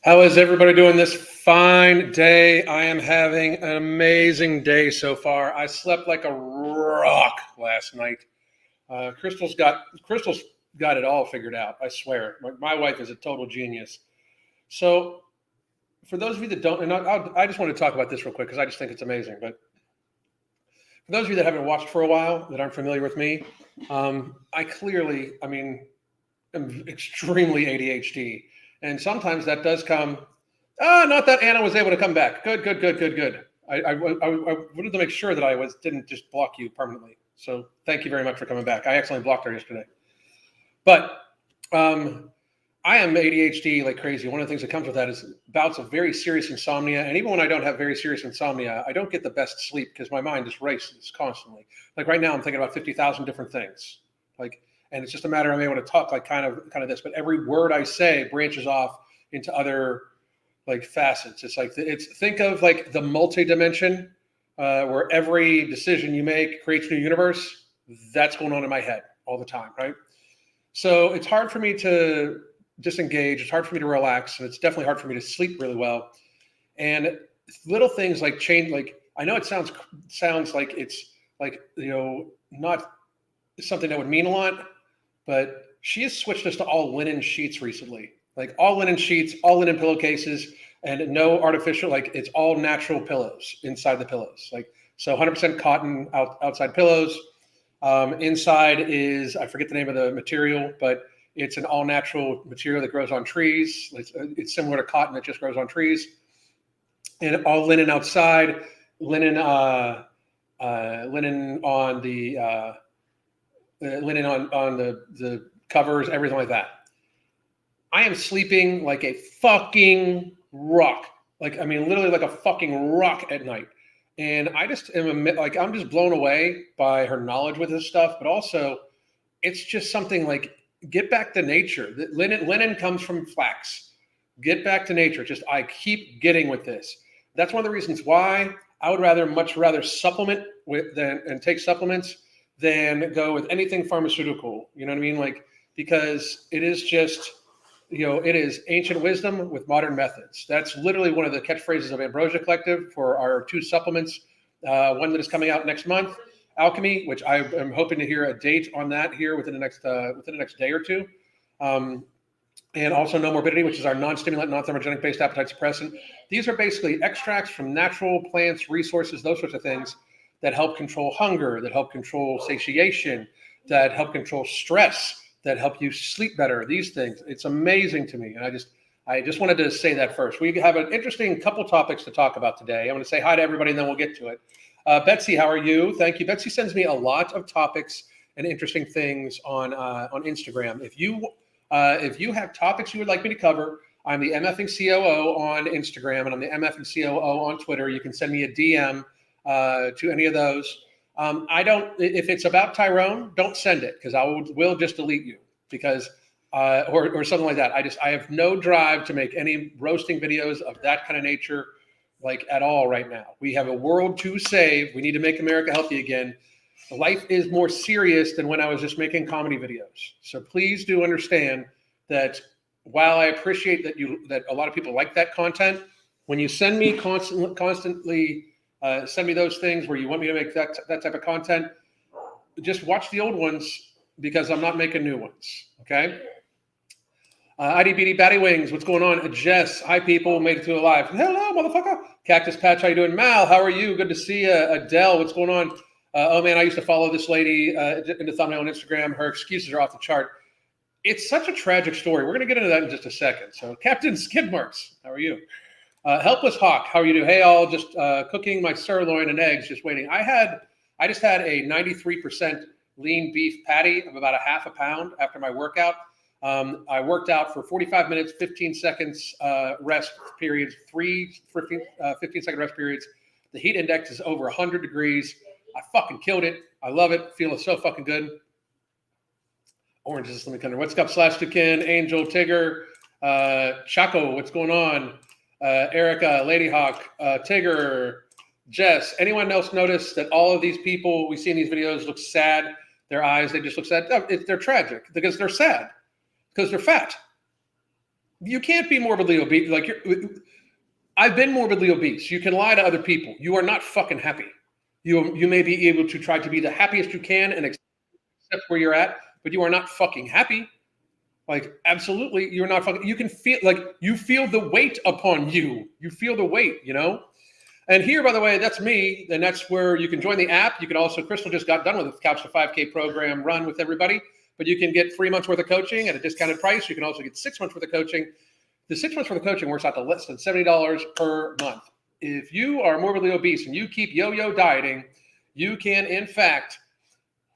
How is everybody doing this fine day? I am having an amazing day so far. I slept like a rock last night. Crystal's got it all figured out. I swear. My wife is a total genius. So, for those of you that don't, and I just want to talk about this real quick because I just think it's amazing. But for those of you that haven't watched for a while, that aren't familiar with me, I'm extremely ADHD. And sometimes that does come. Not that Anna was able to come back. Good, good, good, good, good. I wanted to make sure that didn't just block you permanently. So thank you very much for coming back. I accidentally blocked her yesterday. But I am ADHD like crazy. One of the things that comes with that is bouts of very serious insomnia. And even when I don't have very serious insomnia, I don't get the best sleep because my mind just races constantly. Like right now, I'm thinking about 50,000 different things. And it's just a matter of being able to talk like kind of this. But every word I say branches off into other like facets. Think of like the multi-dimension where every decision you make creates a new universe. That's going on in my head all the time, right? So it's hard for me to disengage. It's hard for me to relax, and it's definitely hard for me to sleep really well. And little things like change. Like I know it sounds like it's like not something that would mean a lot, but she has switched us to all linen sheets recently. Like all linen sheets, all linen pillowcases, and no artificial. Like it's all natural pillows inside the pillows. Like so, 100% cotton outside pillows. Inside is, I forget the name of the material, but it's an all natural material that grows on trees. It's similar to cotton that just grows on trees. And all linen outside, linen on the linen on the covers, everything like that. I am sleeping like a fucking rock. Literally like a fucking rock at night. And I just am like, I'm just blown away by her knowledge with this stuff. But also, it's just something like, get back to nature. Linen comes from flax. Get back to nature. I keep getting with this. That's one of the reasons why I would much rather supplement and take supplements than go with anything pharmaceutical. You know what I mean? Like, because it is just, it is ancient wisdom with modern methods. That's literally one of the catchphrases of Ambrosia Collective for our two supplements. One that is coming out next month, Alchemy, which I am hoping to hear a date on that here within the next day or two. And also No Morbidity, which is our non-stimulant, non-thermogenic based appetite suppressant. These are basically extracts from natural plants, resources, those sorts of things that help control hunger, that help control satiation, that help control stress, that help you sleep better. These things, it's amazing to me. And I just wanted to say that first. We have an interesting couple topics to talk about today. I'm going to say hi to everybody, and then we'll get to it. Betsy, how are you? Thank you. Betsy sends me a lot of topics and interesting things on Instagram. If you have topics you would like me to cover, I'm the MFing COO on Instagram, and I'm the MFing COO on Twitter. You can send me a DM to any of those. If it's about Tyrone, don't send it because will just delete you because, or something like that. I have no drive to make any roasting videos of that kind of nature, like at all right now. We have a world to save. We need to make America healthy again. Life is more serious than when I was just making comedy videos. So please do understand that while I appreciate that a lot of people like that content, when you send me constantly send me those things where you want me to make that type of content, just watch the old ones because I'm not making new ones. Okay. IDBD Batty Wings, what's going on? Jess, hi people, made it to alive. Hello, motherfucker. Cactus Patch, how you doing? Mal, how are you? Good to see you. Adele, what's going on? Oh man, I used to follow this lady in the thumbnail on Instagram. Her excuses are off the chart. It's such a tragic story. We're going to get into that in just a second. So, Captain Skidmarks, how are you? Helpless Hawk, how are you doing? Hey, all, just cooking my sirloin and eggs, just waiting. I just had a 93% lean beef patty of about a half a pound after my workout. I worked out for 45 minutes, 15 seconds rest periods, 15-second rest periods. The heat index is over 100 degrees. I fucking killed it. I love it. Feeling so fucking good. Oranges, let me come there. What's up, Slash2Kin, Angel, Tigger, Chaco, what's going on? Erica, Ladyhawk, Tigger, Jess. Anyone else notice that all of these people we see in these videos look sad? Their eyes, they just look sad. They're tragic because they're sad, because they're fat. You can't be morbidly obese. Like I've been morbidly obese. You can lie to other people. You are not fucking happy. You may be able to try to be the happiest you can and accept where you're at, but you are not fucking happy. Like, absolutely, you're not fucking. You can feel like you feel the weight upon you. You feel the weight, you know. And here, by the way, that's me, and that's where you can join the app. You can also, Crystal just got done with the Couch to 5K program run with everybody, but you can get 3 months worth of coaching at a discounted price. You can also get 6 months worth of coaching. The 6 months worth of coaching works out to less than $70 per month. If you are morbidly obese and you keep yo-yo dieting, you can, in fact,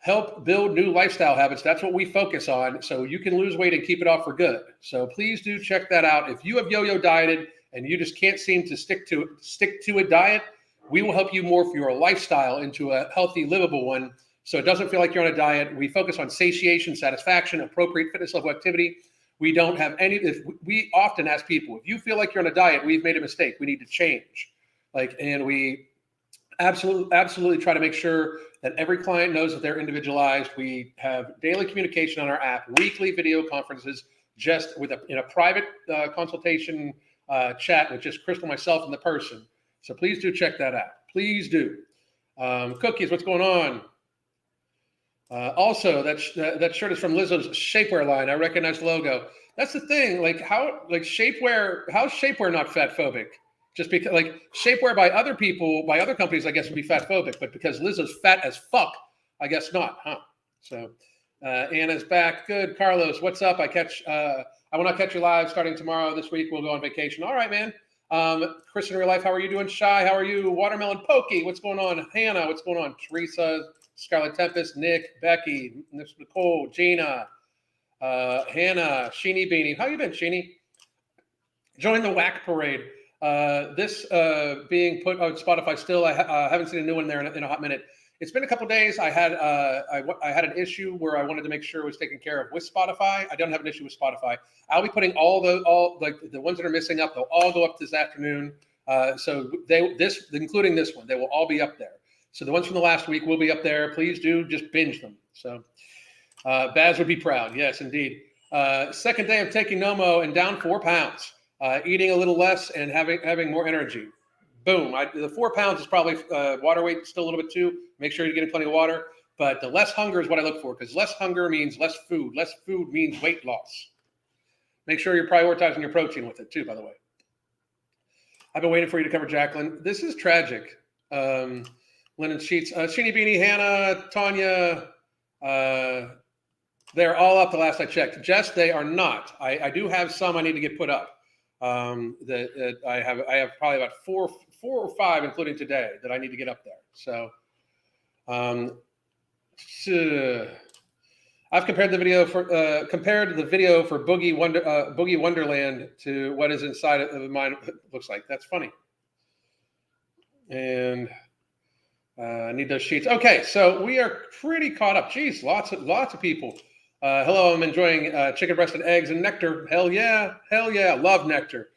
help build new lifestyle habits. That's what we focus on. So you can lose weight and keep it off for good. So please do check that out. If you have yo-yo dieted and you just can't seem to stick to a diet, we will help you morph your lifestyle into a healthy, livable one. So it doesn't feel like you're on a diet. We focus on satiation, satisfaction, appropriate fitness level activity. We don't have any, we often ask people, if you feel like you're on a diet, we've made a mistake. We need to change. And we absolutely try to make sure that every client knows that they're individualized. We have daily communication on our app, weekly video conferences, just in a private consultation chat with just Crystal, myself, and the person. So please do check that out. Please do. Cookies, what's going on? Also, that shirt is from Lizzo's shapewear line. I recognize the logo. That's the thing. Like how's shapewear not fat phobic? Just because like shapewear by other people, by other companies, I guess would be fat phobic, but because Lizzo's fat as fuck, I guess not, huh? So Anna's back. Good. Carlos, what's up? I will not catch you live starting tomorrow. This week we'll go on vacation. All right, man. Chris in real life, how are you doing? Shy, how are you? Watermelon Pokey, what's going on? Hannah, what's going on? Teresa, Scarlet Tempest, Nick, Becky, Nicole, Gina, Hannah, Sheeny Beanie. How you been, Sheeny? Join the whack parade. This being put on Spotify still. I haven't seen a new one there in a hot minute. It's been a couple days. I had an issue where I wanted to make sure it was taken care of with Spotify. I don't have an issue with Spotify. I'll be putting all like the ones that are missing up. They'll all go up this afternoon. So including this one, they will all be up there. So the ones from the last week will be up there. Please do just binge them. So Baz would be proud. Yes, indeed. Second day of taking Nomo and down 4 pounds. Eating a little less and having more energy. Boom. The 4 pounds is probably water weight, still a little bit too. Make sure you're getting plenty of water. But the less hunger is what I look for, because less hunger means less food. Less food means weight loss. Make sure you're prioritizing your protein with it too, by the way. I've been waiting for you to cover Jacqueline. This is tragic. Linen Sheets. Sheeny Beanie, Hannah, Tanya, they're all up the last I checked. Jess, they are not. I do have some I need to get put up. I have probably about four or five, including today, that I need to get up there. So, I've compared the video for Boogie Wonderland to what is inside of mine. Looks like that's funny. And I need those sheets. Okay, so we are pretty caught up. Jeez, lots of people. Hello, I'm enjoying chicken breast and eggs and nectar. Hell yeah, love nectar.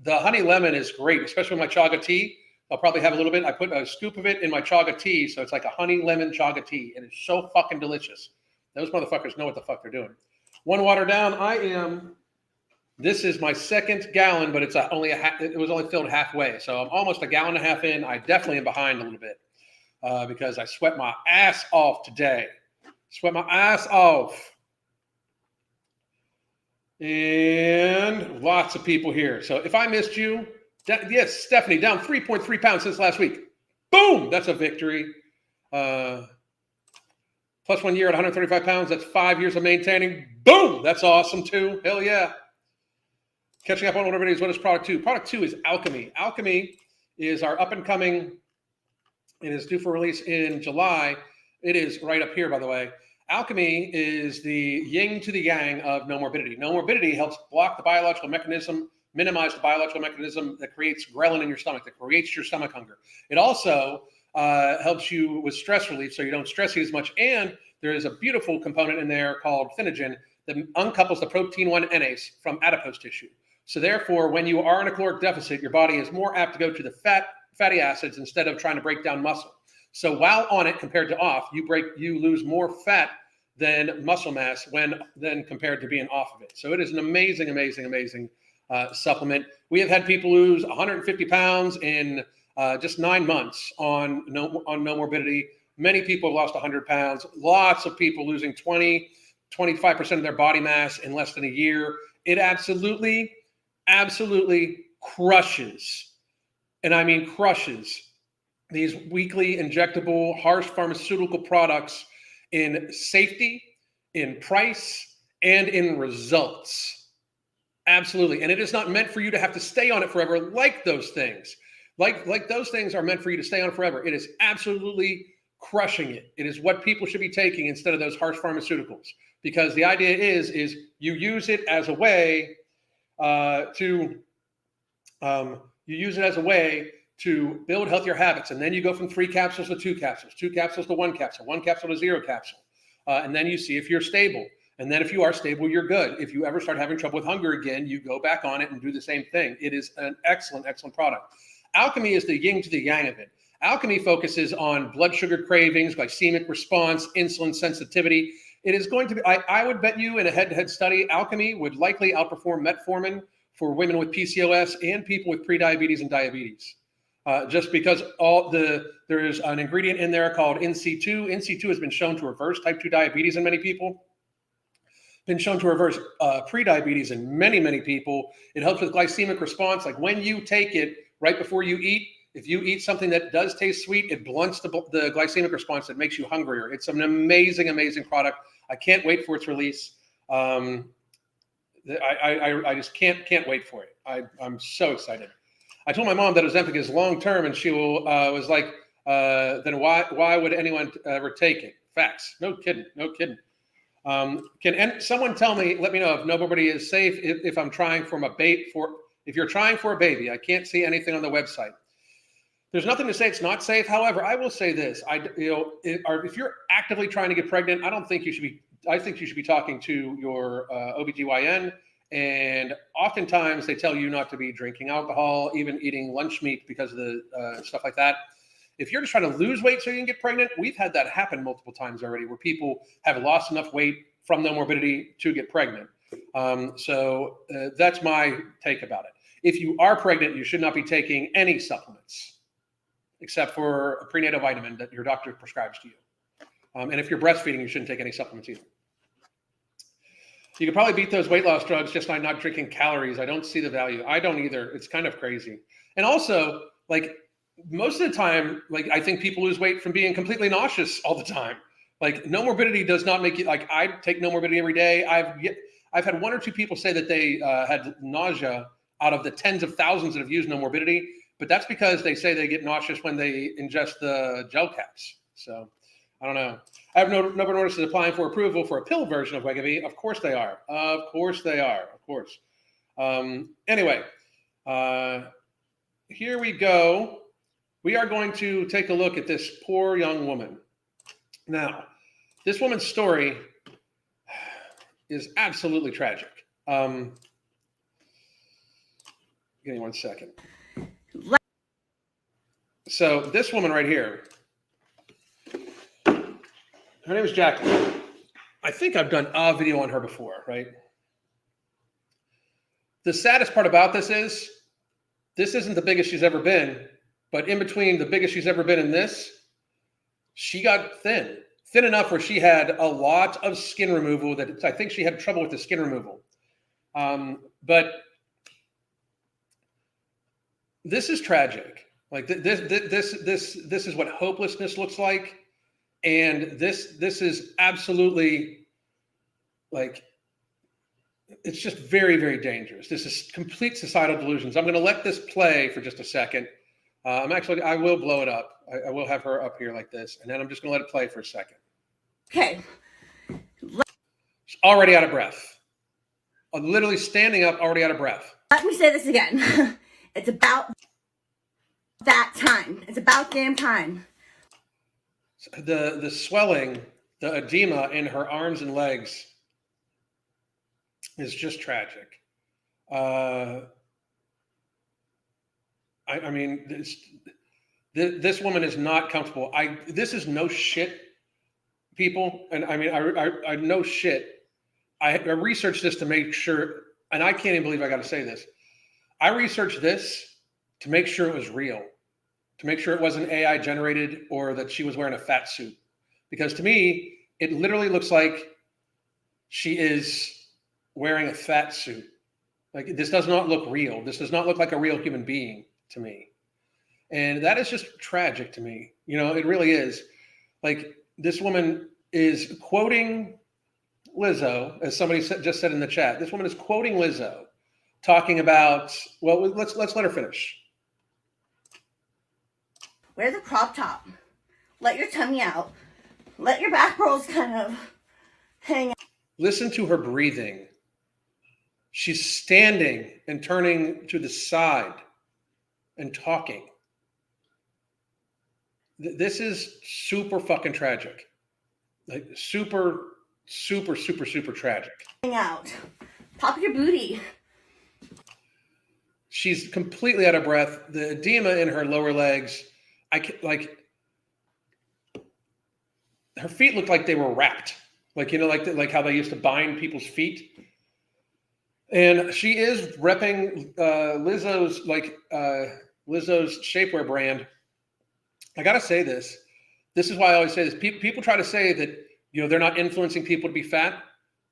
The honey lemon is great, especially with my chaga tea. I'll probably have a little bit. I put a scoop of it in my chaga tea, so it's like a honey lemon chaga tea, and it's so fucking delicious. Those motherfuckers know what the fuck they're doing. One water down. This is my second gallon, but it's it was only filled halfway, so I'm almost a gallon and a half in. I definitely am behind a little bit because I sweat my ass off today. Sweat my ass off. And lots of people here. So if I missed you, yes, Stephanie, down 3.3 pounds since last week. Boom, that's a victory. Plus 1 year at 135 pounds. That's 5 years of maintaining. Boom, that's awesome too. Hell yeah. Catching up on older videos. What is product 2? Product 2 is Alchemy. Alchemy is our up and coming. It is due for release in July. It is right up here, by the way. Alchemy is the yin to the yang of no morbidity. No morbidity helps block the biological mechanism, minimize the biological mechanism that creates ghrelin in your stomach, that creates your stomach hunger. It also helps you with stress relief, so you don't stress eat as much. And there is a beautiful component in there called phenogen that uncouples the protein 1 enase from adipose tissue. So therefore, when you are in a caloric deficit, your body is more apt to go to the fatty acids instead of trying to break down muscle. So while on it compared to off, you lose more fat than muscle mass than compared to being off of it. So it is an amazing supplement. We have had people lose 150 pounds in just 9 months on no morbidity. Many people have lost 100 pounds. Lots of people losing 20, 25% of their body mass in less than a year. It absolutely crushes, and I mean crushes, these weekly injectable harsh pharmaceutical products in safety, in price, and in results. Absolutely. And it is not meant for you to have to stay on it forever like those things. Like those things are meant for you to stay on forever. It is absolutely crushing it. It is what people should be taking instead of those harsh pharmaceuticals. Because the idea is you use it as a way to build healthier habits. And then you go from 3 capsules to 2 capsules, 2 capsules to 1 capsule, 1 capsule to 0 capsule. And then you see if you're stable. And then if you are stable, you're good. If you ever start having trouble with hunger again, you go back on it and do the same thing. It is an excellent product. Alchemy is the yin to the yang of it. Alchemy focuses on blood sugar cravings, glycemic response, insulin sensitivity. It is going to be, I would bet you in a head-to-head study, Alchemy would likely outperform metformin for women with PCOS and people with prediabetes and diabetes. Just because there is an ingredient in there called NC2. NC2 has been shown to reverse type 2 diabetes in many people. Been shown to reverse prediabetes in many people. It helps with glycemic response. Like when you take it right before you eat, if you eat something that does taste sweet, it blunts the glycemic response that makes you hungrier. It's an amazing product. I can't wait for its release. I just can't wait for it. I'm so excited. I told my mom that Ozempic is long term, and she was like, "Then why would anyone ever take it?" Facts. No kidding. Can someone tell me? Let me know if nobody is safe. If I'm trying if you're trying for a baby, I can't see anything on the website. There's nothing to say it's not safe. However, I will say this: if you're actively trying to get pregnant, I think you should be talking to your OBGYN. And oftentimes they tell you not to be drinking alcohol, even eating lunch meat because of the stuff like that. If you're just trying to lose weight so you can get pregnant, we've had that happen multiple times already, where people have lost enough weight from no morbidity to get pregnant. So that's my take about it. If you are pregnant, you should not be taking any supplements, except for a prenatal vitamin that your doctor prescribes to you. And if you're breastfeeding, you shouldn't take any supplements either. You could probably beat those weight loss drugs just by not drinking calories. I don't see the value. I don't either. It's kind of crazy. And also, like, most of the time, like, I think people lose weight from being completely nauseous all the time. Like, no morbidity does not make you, like, I take no morbidity every day. I've had 1 or 2 people say that they had nausea out of the tens of thousands that have used no morbidity, but that's because they say they get nauseous when they ingest the gel caps. So I don't know. I have Novo Nordisk is applying for approval for a pill version of Wegovy. Of course they are. Of course. Anyway, here we go. We are going to take a look at this poor young woman. Now, this woman's story is absolutely tragic. Give me 1 second. So this woman right here, her name is Jacqueline. I think I've done a video on her before, right? The saddest part about this isn't the biggest she's ever been, but in between the biggest she's ever been and this, she got thin enough where she had a lot of skin removal. That I think she had trouble with the skin removal. But this is tragic. Like this is what hopelessness looks like. And this is absolutely, like, it's just very dangerous. This is complete societal delusions. I'm going to let this play for just a second. I will blow it up. I will have her up here like this, and then I'm just going to let it play for a second. Okay. She's already out of breath. I'm literally standing up, already out of breath. Let me say this again. It's about that time. It's about damn time. The swelling, the edema in her arms and legs is just tragic. I mean, this woman is not comfortable. This is no shit, people. And I mean, I no shit. I researched this to make sure, and I can't even believe I got to say this. I researched this to make sure it was real, to make sure it wasn't AI generated or that she was wearing a fat suit. Because to me, it literally looks like she is wearing a fat suit. Like, this does not look real. This does not look like a real human being to me. And that is just tragic to me. You know, it really is. Like, this woman is quoting Lizzo, as somebody just said in the chat. This woman is quoting Lizzo, talking about, well, let's let her finish. Wear the crop top. Let your tummy out. Let your back rolls kind of hang out. Listen to her breathing. She's standing and turning to the side and talking. This is super fucking tragic. Like, super tragic. Hang out. Pop your booty. She's completely out of breath. The edema in her lower legs, her feet look like they were wrapped. Like, you know, like how they used to bind people's feet. And she is repping Lizzo's shapewear brand. I gotta say this. This is why I always say this. People try to say that, you know, they're not influencing people to be fat.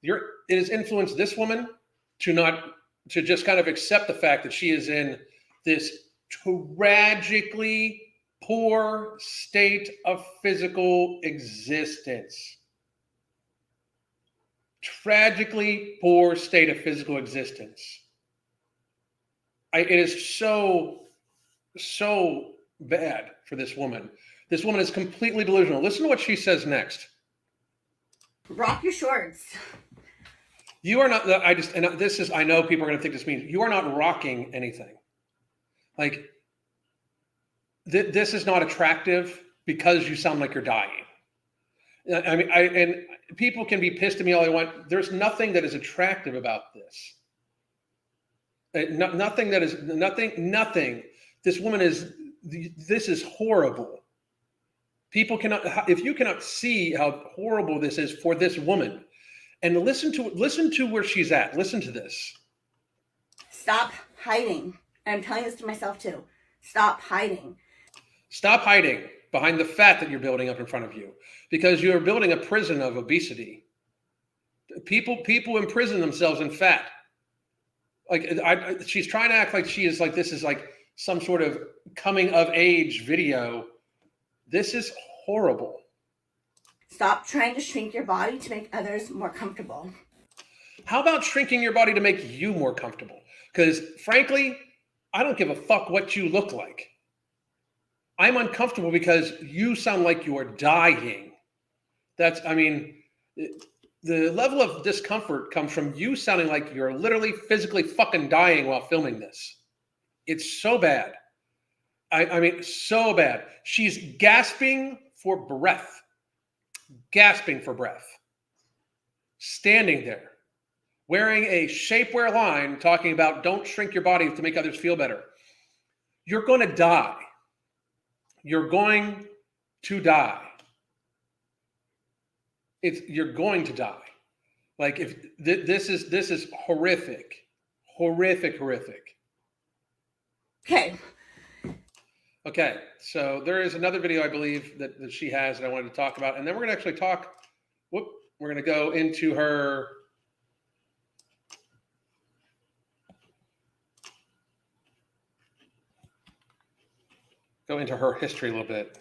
It has influenced this woman to just kind of accept the fact that she is in this tragically poor state of physical existence. Tragically poor state of physical existence. It is so bad for this woman. This woman is completely delusional. Listen to what she says next. Rock your shorts. You are not, I know people are going to think this means, you are not rocking anything. Like, this is not attractive because you sound like you're dying. I mean, and people can be pissed at me all they want. There's nothing that is attractive about this. Nothing. This woman this is horrible. People cannot, if you cannot see how horrible this is for this woman, and listen to where she's at. Listen to this. Stop hiding. And I'm telling this to myself too. Stop hiding. Stop hiding behind the fat that you're building up in front of you, because you're building a prison of obesity. People imprison themselves in fat. Like, she's trying to act like she is like, this is like some sort of coming of age video. This is horrible. Stop trying to shrink your body to make others more comfortable. How about shrinking your body to make you more comfortable? Because frankly, I don't give a fuck what you look like. I'm uncomfortable because you sound like you are dying. The level of discomfort comes from you sounding like you're literally physically fucking dying while filming this. It's so bad. I mean, so bad. She's gasping for breath. Standing there, wearing a shapewear line, talking about don't shrink your body to make others feel better. You're going to die. You're going to die. You're going to die. Like, if this is horrific. Okay, so there is another video I believe that she has that I wanted to talk about, and then we're going to actually talk. We're going to go into her. Go into her history a little bit.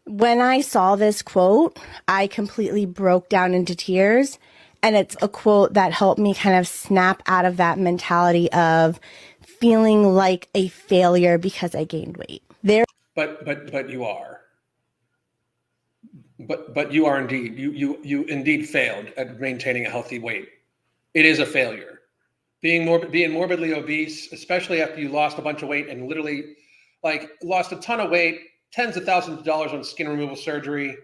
When I saw this quote, I completely broke down into tears. And it's a quote that helped me kind of snap out of that mentality of feeling like a failure because I gained weight. But you are. But you are indeed. You indeed failed at maintaining a healthy weight. It is a failure. Being morbidly obese, especially after you lost a bunch of weight and literally like lost a ton of weight, tens of thousands of dollars on skin removal surgery,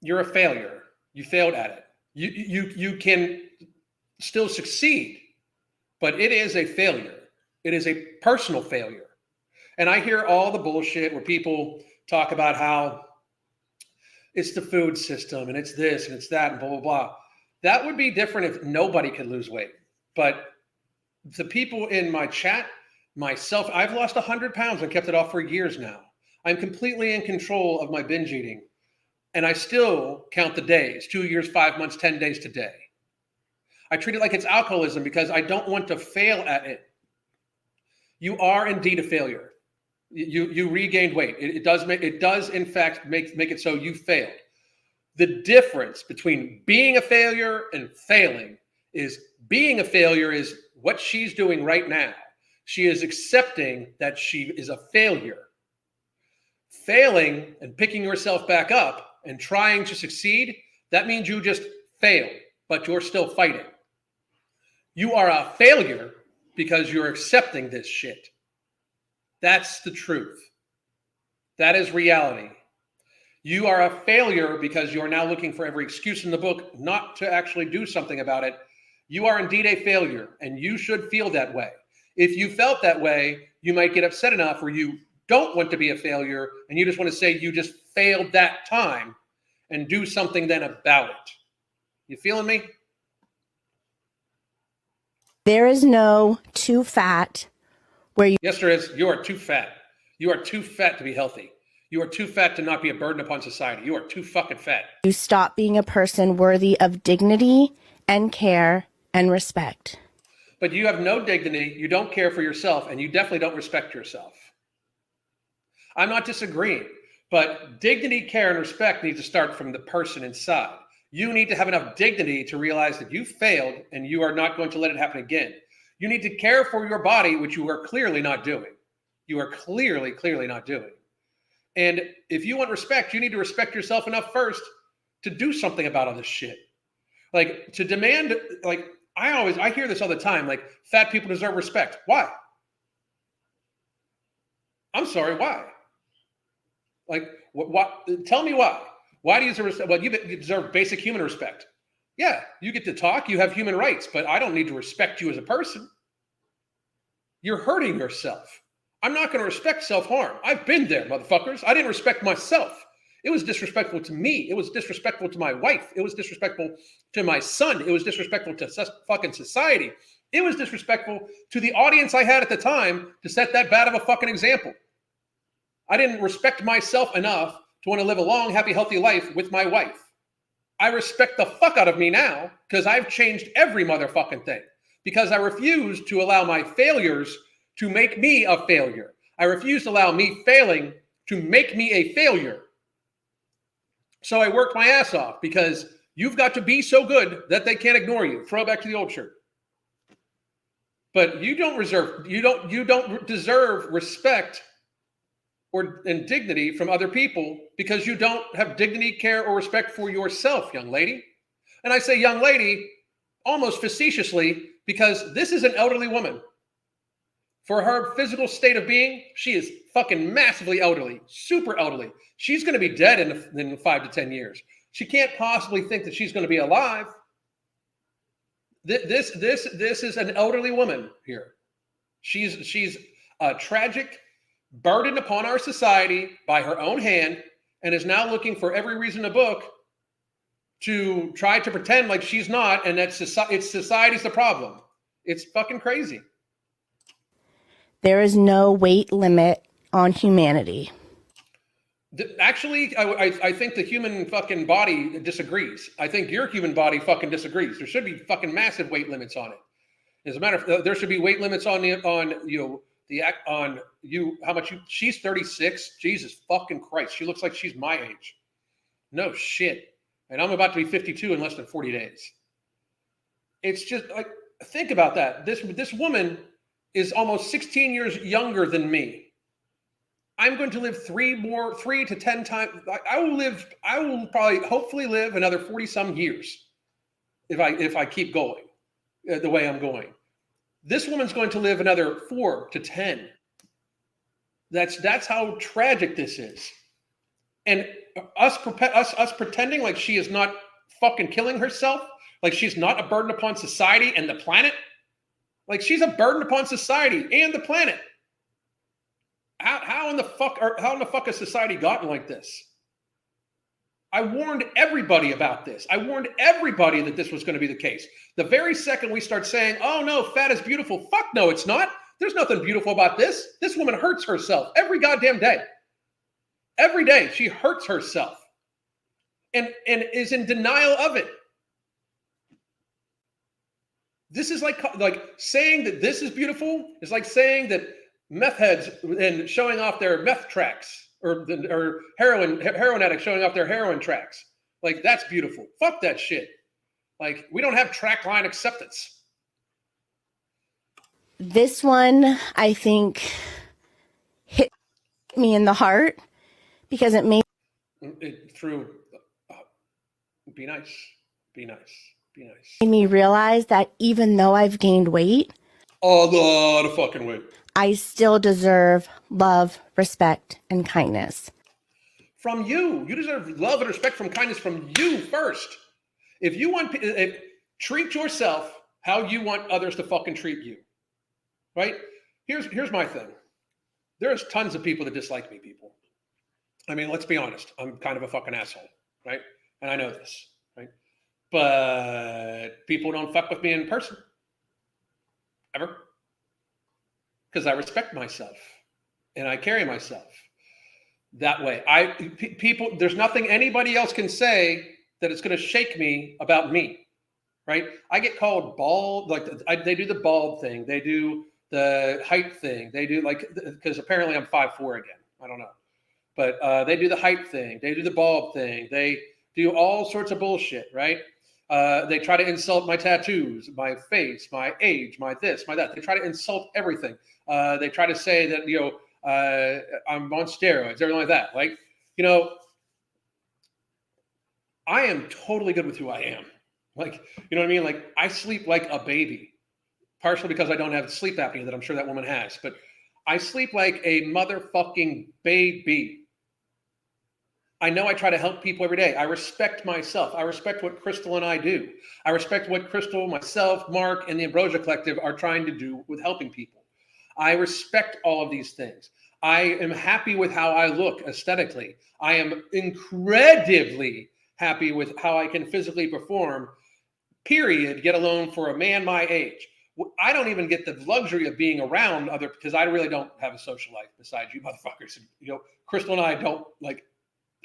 you're a failure. You failed at it. You can still succeed, but it is a failure. It is a personal failure. And I hear all the bullshit where people talk about how it's the food system and it's this and it's that and blah, blah, blah. That would be different if nobody could lose weight. But the people in my chat, myself, I've lost 100 pounds and kept it off for years now. I'm completely in control of my binge eating. And I still count the days, 2 years, 5 months, 10 days today. I treat it like it's alcoholism because I don't want to fail at it. You are indeed a failure. You regained weight. It does in fact make it so you failed. The difference between being a failure and failing is being a failure is what she's doing right now. She is accepting that she is a failure. Failing and picking yourself back up and trying to succeed, that means you just failed, but you're still fighting. You are a failure because you're accepting this shit. That's the truth. That is reality. You are a failure because you are now looking for every excuse in the book not to actually do something about it. You are indeed a failure, and you should feel that way. If you felt that way, you might get upset enough where you don't want to be a failure, and you just want to say you just failed that time and do something then about it. You feeling me? There is no too fat where you... Yes, there is. You are too fat. You are too fat to be healthy. You are too fat to not be a burden upon society. You are too fucking fat. You stop being a person worthy of dignity and care and respect. But you have no dignity, you don't care for yourself, and you definitely don't respect yourself. I'm not disagreeing, but dignity, care, and respect need to start from the person inside. You need to have enough dignity to realize that you failed and you are not going to let it happen again. You need to care for your body, which you are clearly not doing. You are clearly not doing. And if you want respect, you need to respect yourself enough first to do something about all this shit. Like, to demand, like, I hear this all the time, like, fat people deserve respect. Why? I'm sorry, why? Like, what? Tell me why. Why do you deserve respect? Well, you deserve basic human respect. Yeah, you get to talk, you have human rights, but I don't need to respect you as a person. You're hurting yourself. I'm not going to respect self-harm. I've been there, motherfuckers. I didn't respect myself. It was disrespectful to me. It was disrespectful to my wife. It was disrespectful to my son. It was disrespectful to fucking society. It was disrespectful to the audience I had at the time to set that bad of a fucking example. I didn't respect myself enough to want to live a long, happy, healthy life with my wife. I respect the fuck out of me now because I've changed every motherfucking thing. Because I refuse to allow my failures to make me a failure. I refuse to allow me failing to make me a failure. So I worked my ass off because you've got to be so good that they can't ignore you. Throw it back to the old shirt. But you don't deserve respect and dignity from other people because you don't have dignity, care, or respect for yourself, young lady. And I say young lady almost facetiously because this is an elderly woman. For her physical state of being, she is fucking massively elderly, super elderly. She's going to be dead in 5 to 10 years. She can't possibly think that she's going to be alive. This is an elderly woman here. She's a tragic burden upon our society by her own hand and is now looking for every reason in the book to try to pretend like she's not and that society's the problem. It's fucking crazy. There is no weight limit on humanity. Actually, I think the human fucking body disagrees. I think your human body fucking disagrees. There should be fucking massive weight limits on it. As a matter of, there should be weight limits on you. How much you? She's 36. Jesus fucking Christ. She looks like she's my age. No shit. And I'm about to be 52 in less than 40 days. It's just like, think about that. This woman is almost 16 years younger than me. I'm going to live 3 to 10 times. I will probably hopefully live another 40 some years if I keep going the way I'm going. This woman's going to live another 4 to 10. That's how tragic this is. And us pretending like she is not fucking killing herself, like she's not a burden upon society and the planet. Like she's a burden upon society and the planet. How in the fuck has society gotten like this? I warned everybody about this. I warned everybody that this was going to be the case. The very second we start saying, oh no, fat is beautiful. Fuck no, it's not. There's nothing beautiful about this. This woman hurts herself every goddamn day. Every day she hurts herself and is in denial of it. This is like saying that this is beautiful is like saying that meth heads and showing off their meth tracks or heroin addicts showing off their heroin tracks. Like, that's beautiful. Fuck that shit. Like, we don't have track line acceptance. This one, I think, hit me in the heart because it made be nice, be nice, be nice. Made me realize that even though I've gained weight, a lot of fucking weight, I still deserve love, respect, and kindness. From you. You deserve love and respect from kindness from you first. If you want, treat yourself how you want others to fucking treat you. Right? Here's my thing. There's tons of people that dislike me, people. I mean, let's be honest. I'm kind of a fucking asshole, right? And I know this, right? But people don't fuck with me in person. Ever. Because I respect myself. And I carry myself that way. People, there's nothing anybody else can say that it's going to shake me about me, right? I get called bald, like they do the bald thing. They do the height thing. They do because apparently I'm 5'4" again. I don't know. But they do the height thing. They do the bald thing. They do all sorts of bullshit, right? They try to insult my tattoos, my face, my age, my this, my that. They try to insult everything. They try to say that, I'm on steroids, everything like that. Like, I am totally good with who I am. Like, you know what I mean? Like, I sleep like a baby, partially because I don't have sleep apnea that I'm sure that woman has, but I sleep like a motherfucking baby. I know I try to help people every day. I respect myself. I respect what Crystal and I do. I respect what Crystal, myself, Mark, and the Ambrosia Collective are trying to do with helping people. I respect all of these things. I am happy with how I look aesthetically. I am incredibly happy with how I can physically perform, period, get alone for a man my age. I don't even get the luxury of being around other, because I really don't have a social life besides you motherfuckers. Crystal and I don't like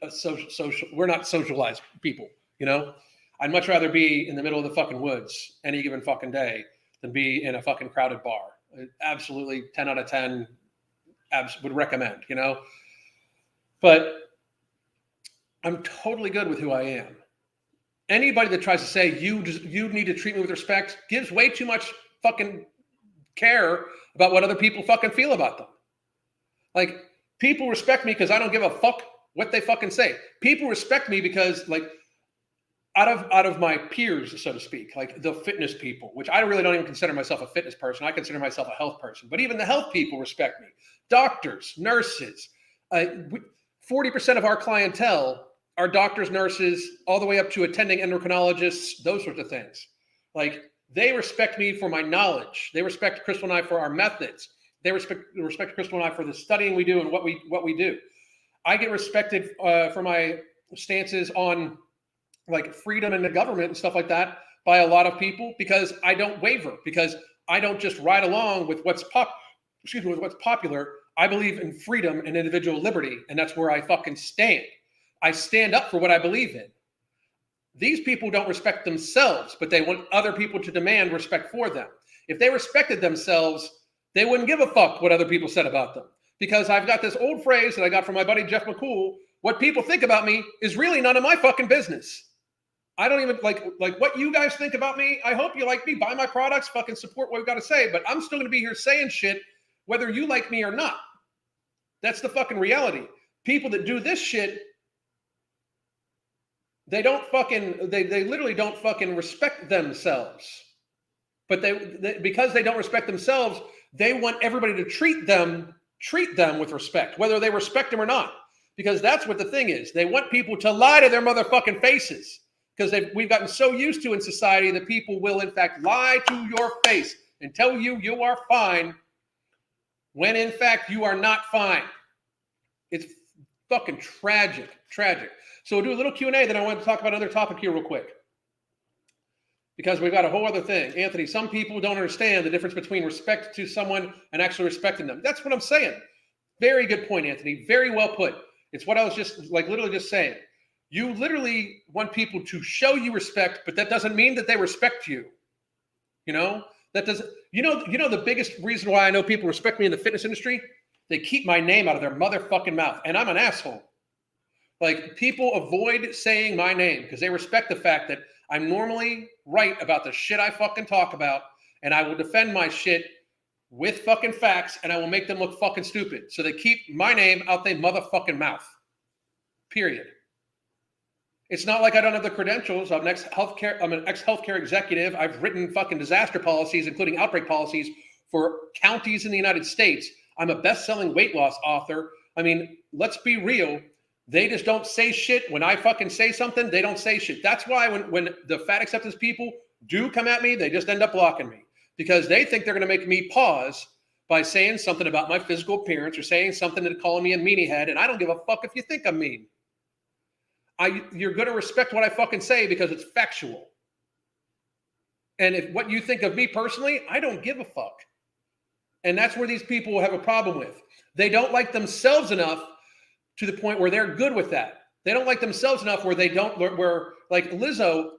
a social. We're not socialized people, I'd much rather be in the middle of the fucking woods any given fucking day than be in a fucking crowded bar. Absolutely 10 out of 10 would recommend, but I'm totally good with who I am. Anybody that tries to say you need to treat me with respect gives way too much fucking care about what other people fucking feel about them. Like, people respect me because I don't give a fuck what they fucking say. People respect me because, like, out of my peers, so to speak, like the fitness people, which I really don't even consider myself a fitness person. I consider myself a health person. But even the health people respect me. Doctors, nurses. 40% of our clientele are doctors, nurses, all the way up to attending endocrinologists, those sorts of things. Like, they respect me for my knowledge. They respect Crystal and I for our methods. They respect Crystal and I for the studying we do and what we do. I get respected for my stances on like freedom in the government and stuff like that by a lot of people because I don't waver, because I don't just ride along with what's popular. I believe in freedom and individual liberty, and that's where I fucking stand. I stand up for what I believe in. These people don't respect themselves, but they want other people to demand respect for them. If they respected themselves, they wouldn't give a fuck what other people said about them. Because I've got this old phrase that I got from my buddy Jeff McCool: what people think about me is really none of my fucking business. I don't even like what you guys think about me. I hope you like me, buy my products, fucking support what we've got to say, but I'm still going to be here saying shit whether you like me or not. That's the fucking reality. People that do this shit, they literally don't fucking respect themselves. But they because they don't respect themselves, they want everybody to treat them with respect, whether they respect them or not. Because that's what the thing is. They want people to lie to their motherfucking faces. Because we've gotten so used to in society that people will in fact lie to your face and tell you are fine when in fact you are not fine. It's fucking tragic. So we'll do a little Q&A, then I want to talk about another topic here real quick. Because we've got a whole other thing. Anthony, some people don't understand the difference between respect to someone and actually respecting them. That's what I'm saying. Very good point, Anthony. Very well put. It's what I was just literally just saying. You literally want people to show you respect, but that doesn't mean that they respect you. That doesn't, the biggest reason why I know people respect me in the fitness industry, they keep my name out of their motherfucking mouth. And I'm an asshole. Like, people avoid saying my name because they respect the fact that I'm normally right about the shit I fucking talk about, and I will defend my shit with fucking facts, and I will make them look fucking stupid. So they keep my name out their motherfucking mouth. Period. It's not like I don't have the credentials. I'm an ex-healthcare executive. I've written fucking disaster policies, including outbreak policies, for counties in the United States. I'm a best-selling weight loss author. I mean, let's be real. They just don't say shit. When I fucking say something, they don't say shit. That's why when the fat acceptance people do come at me, they just end up blocking me because they think they're going to make me pause by saying something about my physical appearance or saying something and calling me a meanie head. And I don't give a fuck if you think I'm mean. You're going to respect what I fucking say because it's factual. And if what you think of me personally, I don't give a fuck. And that's where these people have a problem with. They don't like themselves enough to the point where they're good with that. They don't like themselves enough where where like Lizzo,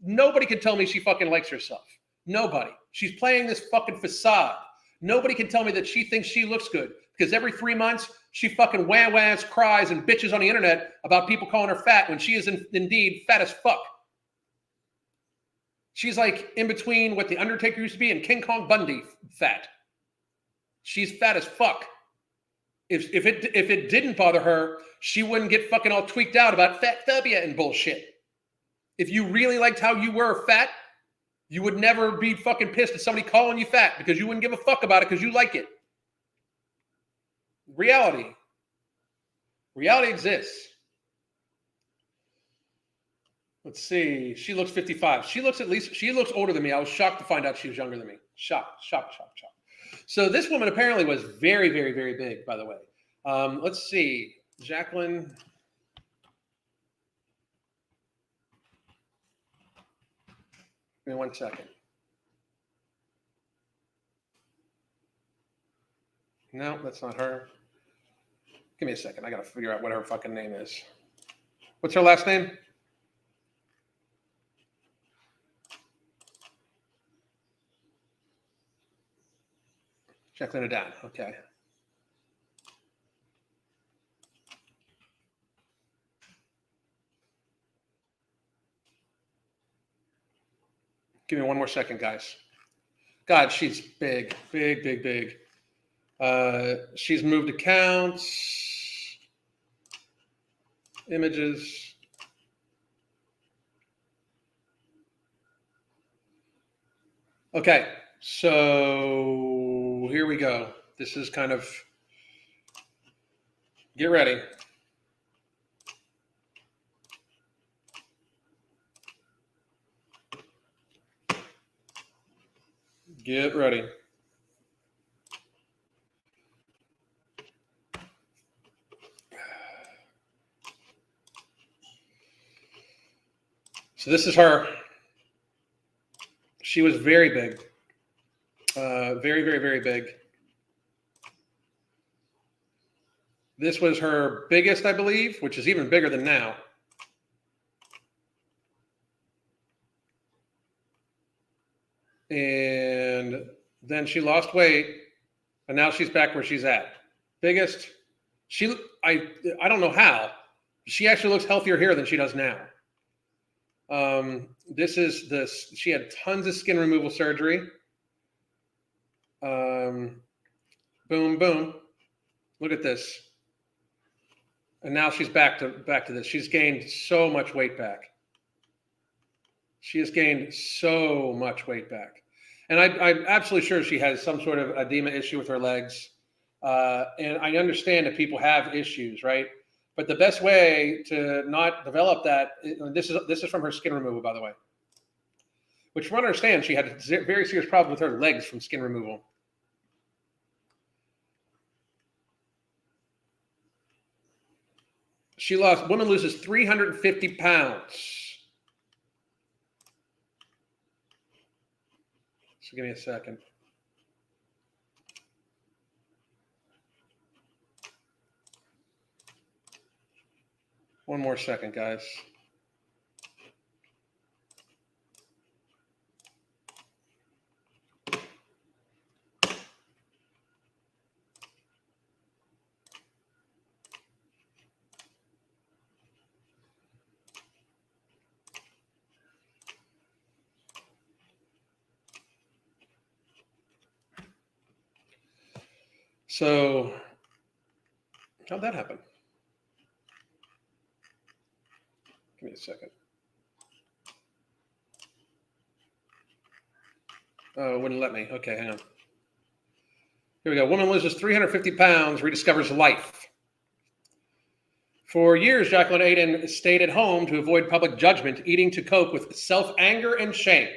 nobody can tell me she fucking likes herself. Nobody. She's playing this fucking facade. Nobody can tell me that she thinks she looks good because every 3 months she fucking wah-wahs, cries, and bitches on the internet about people calling her fat when she is indeed fat as fuck. She's like in between what the Undertaker used to be and King Kong Bundy fat. She's fat as fuck. If it didn't bother her, she wouldn't get fucking all tweaked out about fat phobia and bullshit. If you really liked how you were fat, you would never be fucking pissed at somebody calling you fat because you wouldn't give a fuck about it because you like it. Reality exists. Let's see. She looks 55. She looks older than me. I was shocked to find out she was younger than me. Shocked. So this woman apparently was very, very, very big, by the way. Let's see. Jacqueline. Give me 1 second. No, that's not her. Give me a second. I got to figure out what her fucking name is. What's her last name? Jacqueline Adan. Okay. Give me 1 more second, guys. God, she's big. She's moved accounts, images. Okay, so here we go. This is kind of, get ready. Get ready. So this is her. She was very big. Very, very, very big. This was her biggest, I believe, which is even bigger than now. And then she lost weight, and now she's back where she's at. Biggest. I don't know how. She actually looks healthier here than she does now. She had tons of skin removal surgery. Boom, boom. Look at this. And now she's back to this. She's gained so much weight back. She has gained so much weight back. And I'm absolutely sure she has some sort of edema issue with her legs. And I understand that people have issues, right? But the best way to not develop that, this is from her skin removal, by the way. Which from what I understand, she had a very serious problem with her legs from skin removal. Woman loses 350 pounds. So give me a second. One more second, guys. So, how'd that happen? Give me a second. Oh, it wouldn't let me. Okay, hang on. Here we go. Woman loses 350 pounds, rediscovers life. For years, Jacqueline Aden stayed at home to avoid public judgment, eating to cope with self-anger and shame.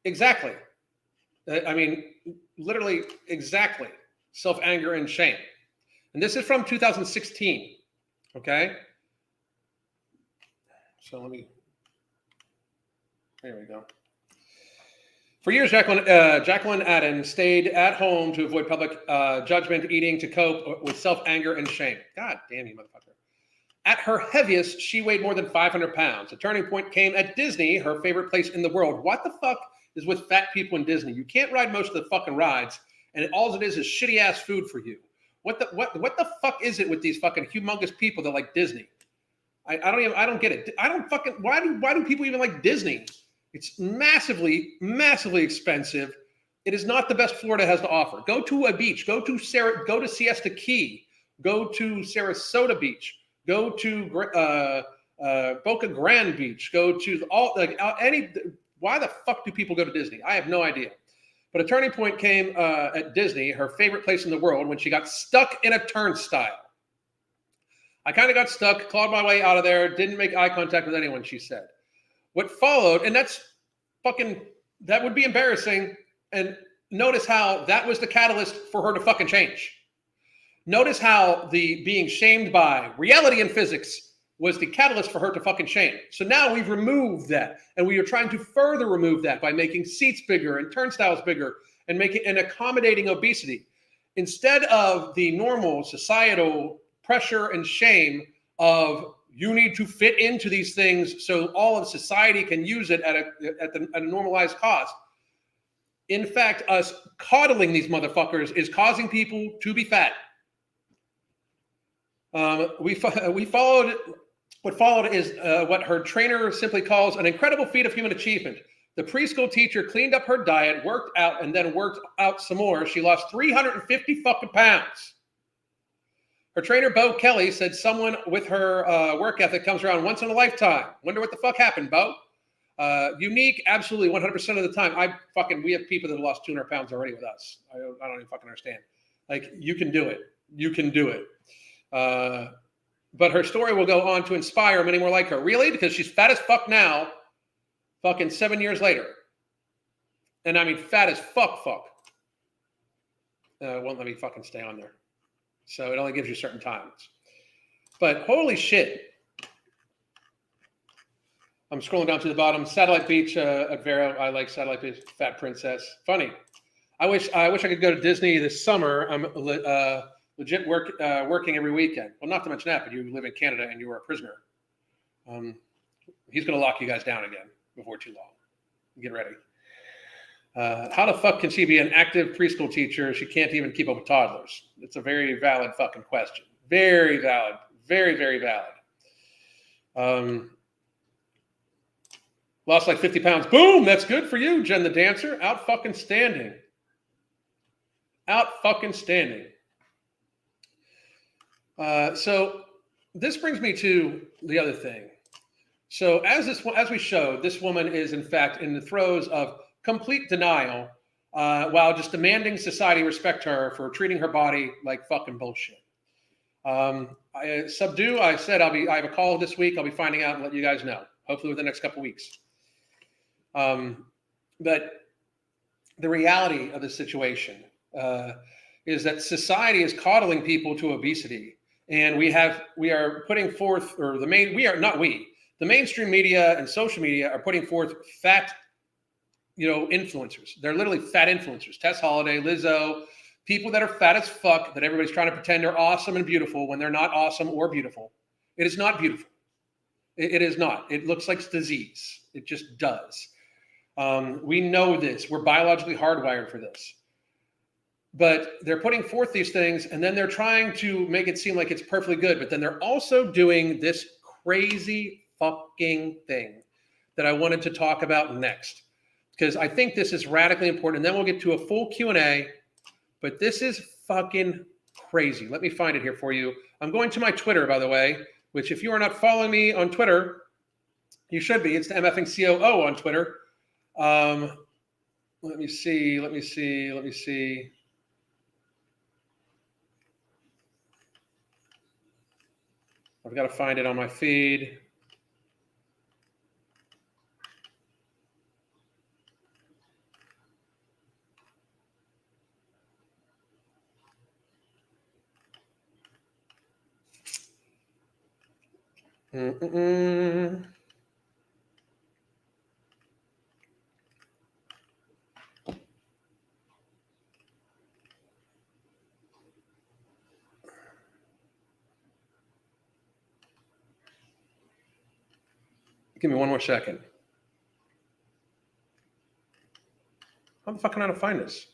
Exactly. I mean, literally, exactly. Self-anger and shame. And this is from 2016. Okay? So here we go. For years, Jacqueline Aden stayed at home to avoid public judgment, eating to cope with self-anger and shame. God damn you, motherfucker. At her heaviest, she weighed more than 500 pounds. A turning point came at Disney, her favorite place in the world. What the fuck is with fat people in Disney? You can't ride most of the fucking rides, and all it is shitty ass food for you. What the fuck is it with these fucking humongous people that like Disney? I don't get it. Why do people even like Disney? It's massively, massively expensive. It is not the best Florida has to offer. Go to a beach. Go to Siesta Key. Go to Sarasota Beach. Go to Boca Grande Beach. Go to why the fuck do people go to Disney? I have no idea. But a turning point came at Disney, her favorite place in the world, when she got stuck in a turnstile. I kind of got stuck, clawed my way out of there, didn't make eye contact with anyone, she said. What followed, and that would be embarrassing. And notice how that was the catalyst for her to fucking change. Notice how the being shamed by reality and physics was the catalyst for her to fucking change. So now we've removed that, and we are trying to further remove that by making seats bigger and turnstiles bigger and accommodating obesity. Instead of the normal societal pressure and shame of you need to fit into these things so all of society can use it at a normalized cost. In fact, us coddling these motherfuckers is causing people to be fat. We followed. What followed is what her trainer simply calls an incredible feat of human achievement. The preschool teacher cleaned up her diet, worked out, and then worked out some more. She lost 350 fucking pounds. Her trainer, Bo Kelly, said someone with her work ethic comes around once in a lifetime. Wonder what the fuck happened, Bo? Unique, absolutely, 100% of the time. We have people that have lost 200 pounds already with us. I don't even fucking understand. Like, you can do it. You can do it. But her story will go on to inspire many more like her. Really? Because she's fat as fuck now, fucking 7 years later. And I mean, fat as fuck. Won't let me fucking stay on there. So it only gives you certain times. But holy shit. I'm scrolling down to the bottom. Satellite Beach at Vero. I like Satellite Beach. Fat Princess. Funny. I wish I could go to Disney this summer. I'm legit working every weekend. Well, not to mention that, but you live in Canada and you are a prisoner. He's going to lock you guys down again before too long. Get ready. How the fuck can she be an active preschool teacher? She can't even keep up with toddlers. It's a very valid fucking question. Very valid. Very, very valid. Lost like 50 pounds. Boom! That's good for you, Jen the Dancer. Out fucking standing. Out fucking standing. So this brings me to the other thing. So as we showed, this woman is in fact in the throes of complete denial, while just demanding society respect her for treating her body like fucking bullshit. I said I have a call this week. I'll be finding out and let you guys know, hopefully within the next couple of weeks. But the reality of the situation is that society is coddling people to obesity. And we are putting forth, or the mainstream media and social media are putting forth fat, influencers. They're literally fat influencers. Tess Holiday, Lizzo, people that are fat as fuck, that everybody's trying to pretend are awesome and beautiful when they're not awesome or beautiful. It is not beautiful. It is not. It looks like disease. It just does. We know this. We're biologically hardwired for this. But they're putting forth these things, and then they're trying to make it seem like it's perfectly good. But then they're also doing this crazy fucking thing that I wanted to talk about next, because I think this is radically important. And then we'll get to a full Q&A. But this is fucking crazy. Let me find it here for you. I'm going to my Twitter, by the way, which if you are not following me on Twitter, you should be. It's the MFing COO on Twitter. Let me see. I've got to find it on my feed. Give me one more second. How the fuck can I find this?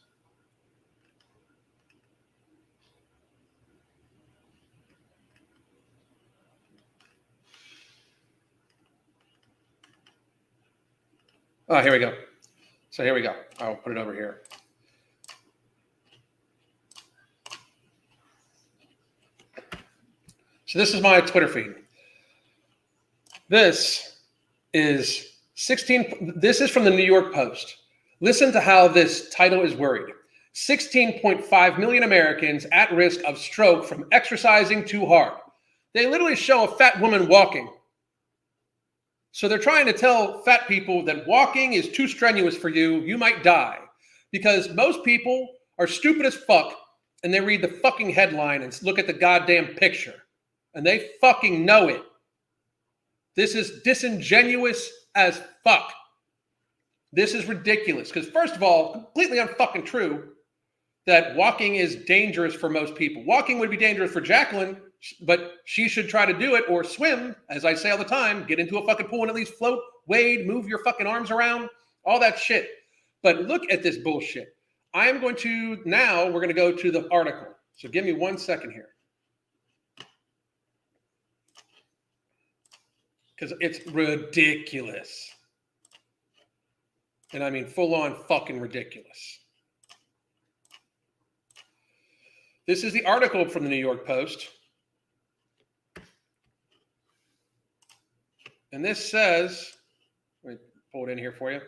Oh, here we go. So here we go. I'll put it over here. So this is my Twitter feed. This is from the New York Post. Listen to how this title is worded. 16.5 million Americans at risk of stroke from exercising too hard. They literally show a fat woman walking. So they're trying to tell fat people that walking is too strenuous for you. You might die. Because most people are stupid as fuck and they read the fucking headline and look at the goddamn picture. And they fucking know it. This is disingenuous as fuck. This is ridiculous. Because first of all, completely unfucking true that walking is dangerous for most people. Walking would be dangerous for Jacqueline, but she should try to do it or swim, as I say all the time, get into a fucking pool and at least float, wade, move your fucking arms around, all that shit. But look at this bullshit. We're going to go to the article. So give me 1 second here. Because it's ridiculous. And I mean full on fucking ridiculous. This is the article from the New York Post. And this says, let me pull it in here for you.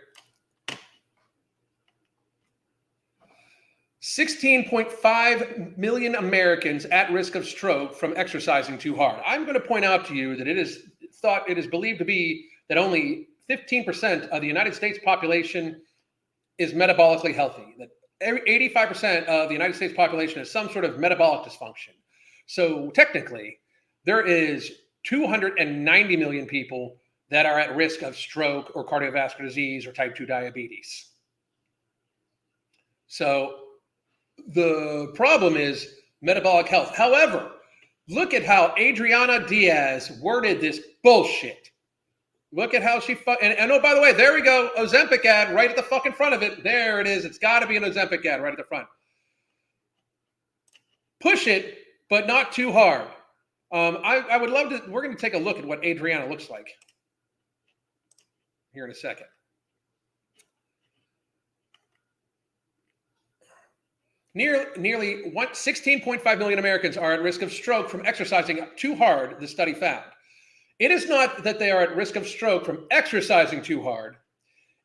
16.5 million Americans at risk of stroke from exercising too hard. I'm going to point out to you that it is believed to be that only 15% of the United States population is metabolically healthy. That 85% of the United States population has some sort of metabolic dysfunction. So technically, there is 290 million people that are at risk of stroke or cardiovascular disease or type 2 diabetes. So the problem is metabolic health. However, look at how Adriana Diaz worded this bullshit. Look at how she and oh, by the way, there we go. Ozempic ad right at the fucking front of it. There it is. It's got to be an Ozempic ad right at the front. Push it, but not too hard. I would love to. We're going to take a look at what Adriana looks like here in a second. Nearly 16.5 million Americans are at risk of stroke from exercising too hard, the study found. It is not that they are at risk of stroke from exercising too hard.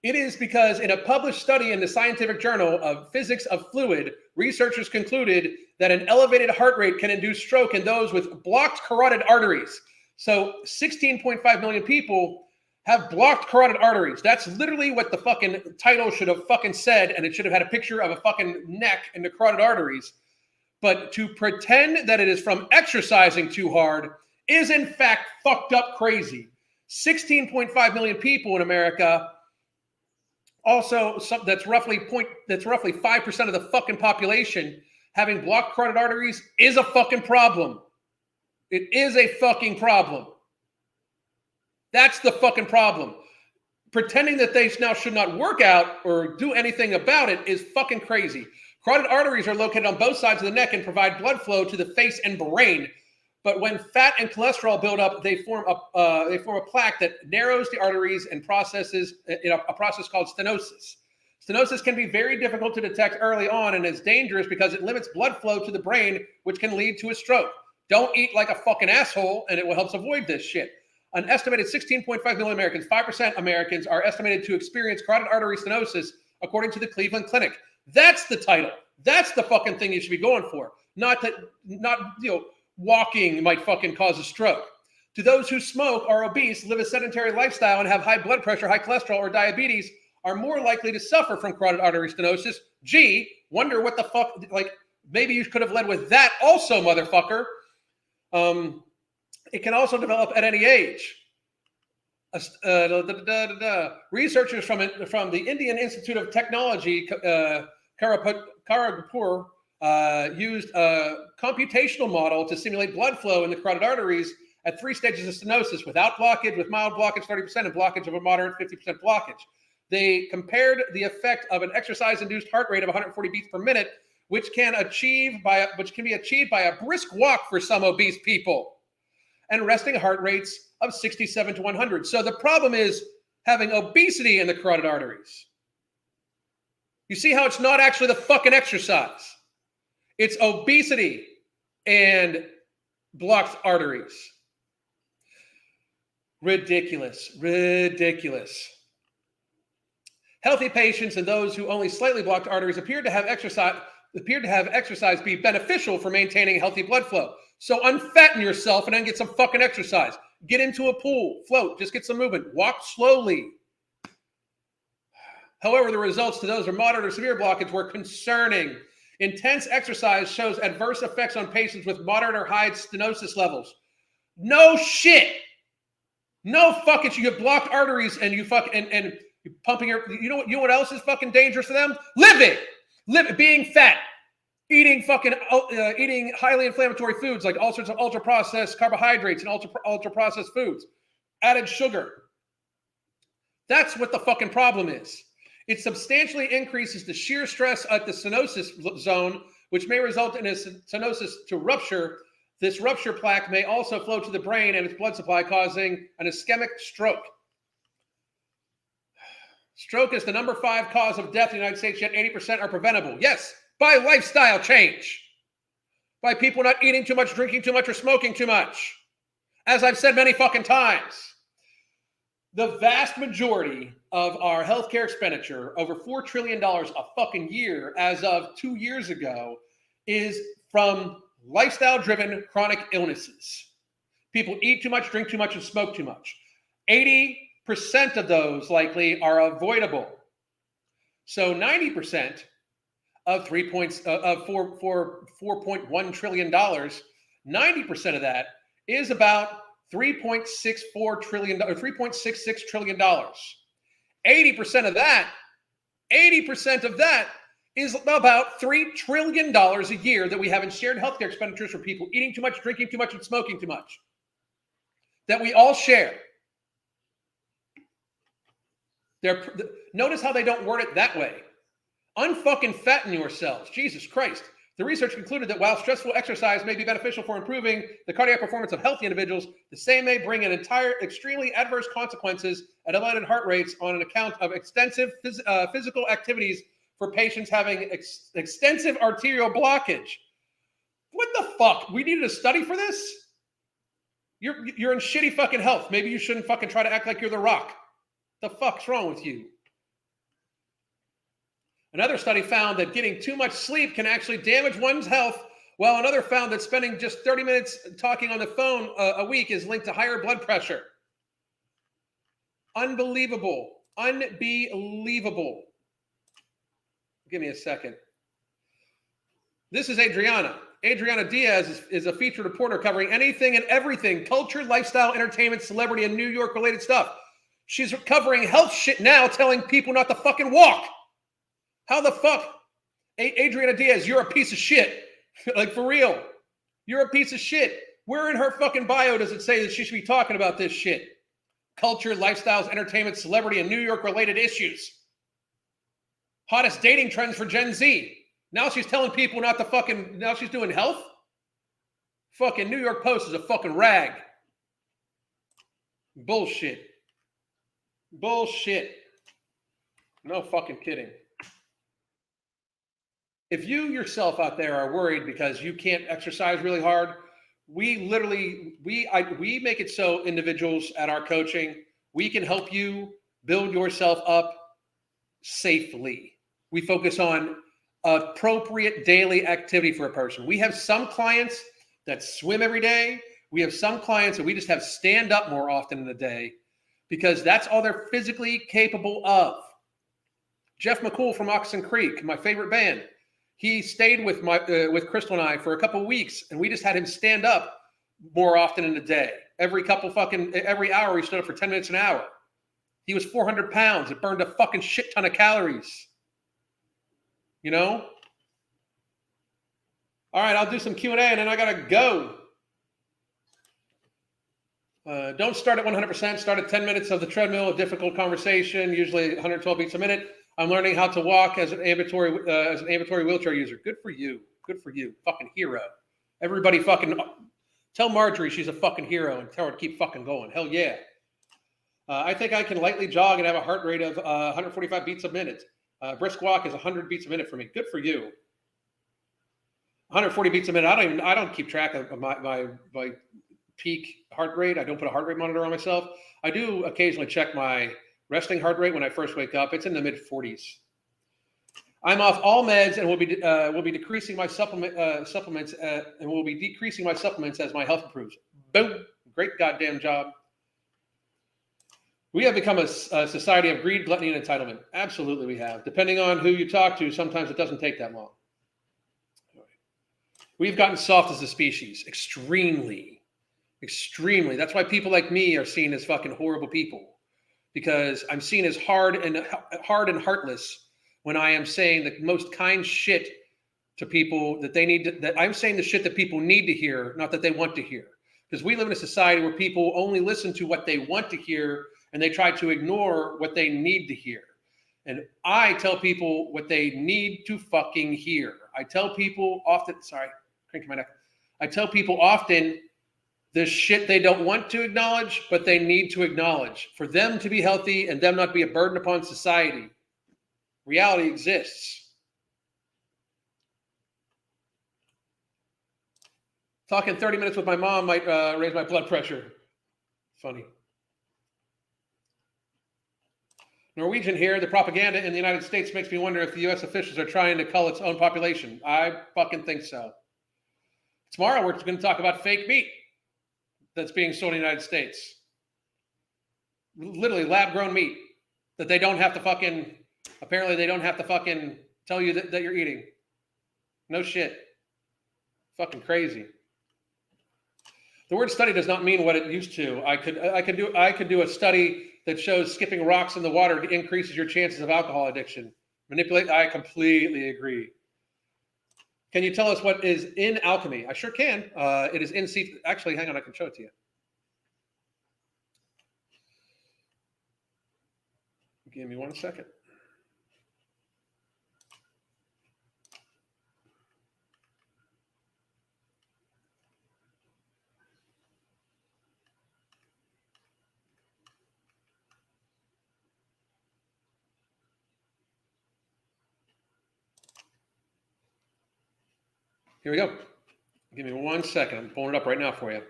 It is because in a published study in the Scientific Journal of Physics of Fluid, researchers concluded that an elevated heart rate can induce stroke in those with blocked carotid arteries. So 16.5 million people have blocked carotid arteries. That's literally what the fucking title should have fucking said, and it should have had a picture of a fucking neck and the carotid arteries. But to pretend that it is from exercising too hard is in fact fucked up crazy. 16.5 million people in America. Also, that's roughly 5% of the fucking population having blocked carotid arteries is a fucking problem. It is a fucking problem. That's the fucking problem. Pretending that they now should not work out or do anything about it is fucking crazy. Carotid arteries are located on both sides of the neck and provide blood flow to the face and brain. But when fat and cholesterol build up, they form a plaque that narrows the arteries and processes in a process called stenosis. Stenosis can be very difficult to detect early on and is dangerous because it limits blood flow to the brain, which can lead to a stroke. Don't eat like a fucking asshole, and it will help us avoid this shit. An estimated 16.5 million Americans, 5% Americans, are estimated to experience carotid artery stenosis, according to the Cleveland Clinic. That's the title. That's the fucking thing you should be going for. Not walking might fucking cause a stroke. To those who smoke, are obese, live a sedentary lifestyle, and have high blood pressure, high cholesterol, or diabetes, are more likely to suffer from carotid artery stenosis. Gee, wonder what the fuck, like, maybe you could have led with that also, motherfucker. It can also develop at any age. Researchers from the Indian Institute of Technology, Kharagpur, used a computational model to simulate blood flow in the carotid arteries at 3 stages of stenosis: without blockage, with mild blockage 30%, and blockage of a moderate 50% blockage. They compared the effect of an exercise-induced heart rate of 140 beats per minute, which can be achieved by a brisk walk for some obese people, and resting heart rates of 67 to 100. So the problem is having obesity in the carotid arteries. You see how it's not actually the fucking exercise. It's obesity and blocked arteries. Ridiculous. Ridiculous. Healthy patients and those who only slightly blocked arteries appear to have exercise be beneficial for maintaining healthy blood flow. So unfatten yourself and then get some fucking exercise. Get into a pool, float, just get some movement. Walk slowly. However, the results to those with moderate or severe blockage were concerning. Intense exercise shows adverse effects on patients with moderate or high stenosis levels. No shit. No fucking shit. You have blocked arteries and you fucking and you're pumping your. You know what else is fucking dangerous to them? Being fat, eating highly inflammatory foods like all sorts of ultra processed carbohydrates and ultra processed foods, added sugar. That's what the fucking problem is. It substantially increases the shear stress at the stenosis zone, which may result in a stenosis to rupture. This rupture plaque may also flow to the brain and its blood supply, causing an ischemic stroke. Stroke is the number 5 cause of death in the United States, yet 80% are preventable. Yes, by lifestyle change. By people not eating too much, drinking too much, or smoking too much. As I've said many fucking times. The vast majority of our healthcare expenditure, over $4 trillion a fucking year as of 2 years ago, is from lifestyle-driven chronic illnesses. People eat too much, drink too much, and smoke too much. 80% of those likely are avoidable. So 90% of $4.1 trillion, 90% of that is about $3.64 trillion or $3.66 trillion. 80% of that is about $3 trillion a year that we have in shared healthcare expenditures for people eating too much, drinking too much, and smoking too much. That we all share. Notice how they don't word it that way. Unfucking fatten yourselves. Jesus Christ. The research concluded that while stressful exercise may be beneficial for improving the cardiac performance of healthy individuals, the same may bring an extremely adverse consequences at elevated heart rates on an account of extensive physical activities for patients having extensive arterial blockage. What the fuck? We needed a study for this? You're in shitty fucking health. Maybe you shouldn't fucking try to act like you're the Rock. The fuck's wrong with you? Another study found that getting too much sleep can actually damage one's health, while another found that spending just 30 minutes talking on the phone a week is linked to higher blood pressure. Unbelievable. Unbelievable. Give me a second. This is Adriana. Adriana Diaz is a featured reporter covering anything and everything, culture, lifestyle, entertainment, celebrity, and New York related stuff. She's covering health shit now, telling people not to fucking walk. How the fuck? Adriana Diaz, you're a piece of shit. Like, for real. You're a piece of shit. Where in her fucking bio does it say that she should be talking about this shit? Culture, lifestyles, entertainment, celebrity, and New York related issues. Hottest dating trends for Gen Z. Now she's telling people not to fucking, now she's doing health? Fucking New York Post is a fucking rag. Bullshit. Bullshit. No fucking kidding. If you yourself out there are worried because you can't exercise really hard, we literally, we make it so individuals at our coaching, we can help you build yourself up safely. We focus on appropriate daily activity for a person. We have some clients that swim every day. We have some clients that we just have stand up more often in the day because that's all they're physically capable of. Jeff McCool from Oxen Creek, my favorite band, he stayed with Crystal and I for a couple of weeks, and we just had him stand up more often in the day. Every hour, he stood up for 10 minutes an hour. He was 400 pounds. It burned a fucking shit ton of calories. You know? All right, I'll do some Q&A, and then I got to go. Don't start at 100%. Start at 10 minutes of the treadmill, a difficult conversation, usually 112 beats a minute. I'm learning how to walk as an ambulatory wheelchair user. Good for you. Good for you. Fucking hero. Everybody fucking tell Marjorie she's a fucking hero and tell her to keep fucking going. Hell yeah. I think I can lightly jog and have a heart rate of 145 beats a minute. Brisk walk is 100 beats a minute for me. Good for you. 140 beats a minute. I don't keep track of my peak heart rate. I don't put a heart rate monitor on myself. I do occasionally check my resting heart rate when I first wake up. It's in the mid 40s. I'm off all meds and will be decreasing my supplements and will be decreasing my supplements as my health improves. Boom! Great goddamn job. We have become a society of greed, gluttony, and entitlement. Absolutely, we have. Depending on who you talk to, sometimes it doesn't take that long. We've gotten soft as a species, extremely, extremely. That's why people like me are seen as fucking horrible people. Because I'm seen as hard and heartless when I am saying the most kind shit to people that they need to, that I'm saying the shit that people need to hear, not that they want to hear. Because we live in a society where people only listen to what they want to hear and they try to ignore what they need to hear. And I tell people what they need to fucking hear. I tell people often, cranking my neck. I tell people often the shit they don't want to acknowledge, but they need to acknowledge for them to be healthy and them not be a burden upon society. Reality exists. Talking 30 minutes with my mom might raise my blood pressure. Funny. Norwegian here. The propaganda in the United States makes me wonder if the U.S. officials are trying to cull its own population. I fucking think so. Tomorrow we're going to talk about fake meat that's being sold in the United States. Literally lab-grown meat that they don't have to fucking, apparently they don't have to fucking tell you that you're eating. No shit. Fucking crazy. The word study does not mean what it used to. I could do a study that shows skipping rocks in the water increases your chances of alcohol addiction. Manipulate. I completely agree. Can you tell us what is in Alchemy? I sure can. It is in actually, hang on, I can show it to you. Give me 1 second. Here we go. Give me 1 second. I'm pulling it up right now for you.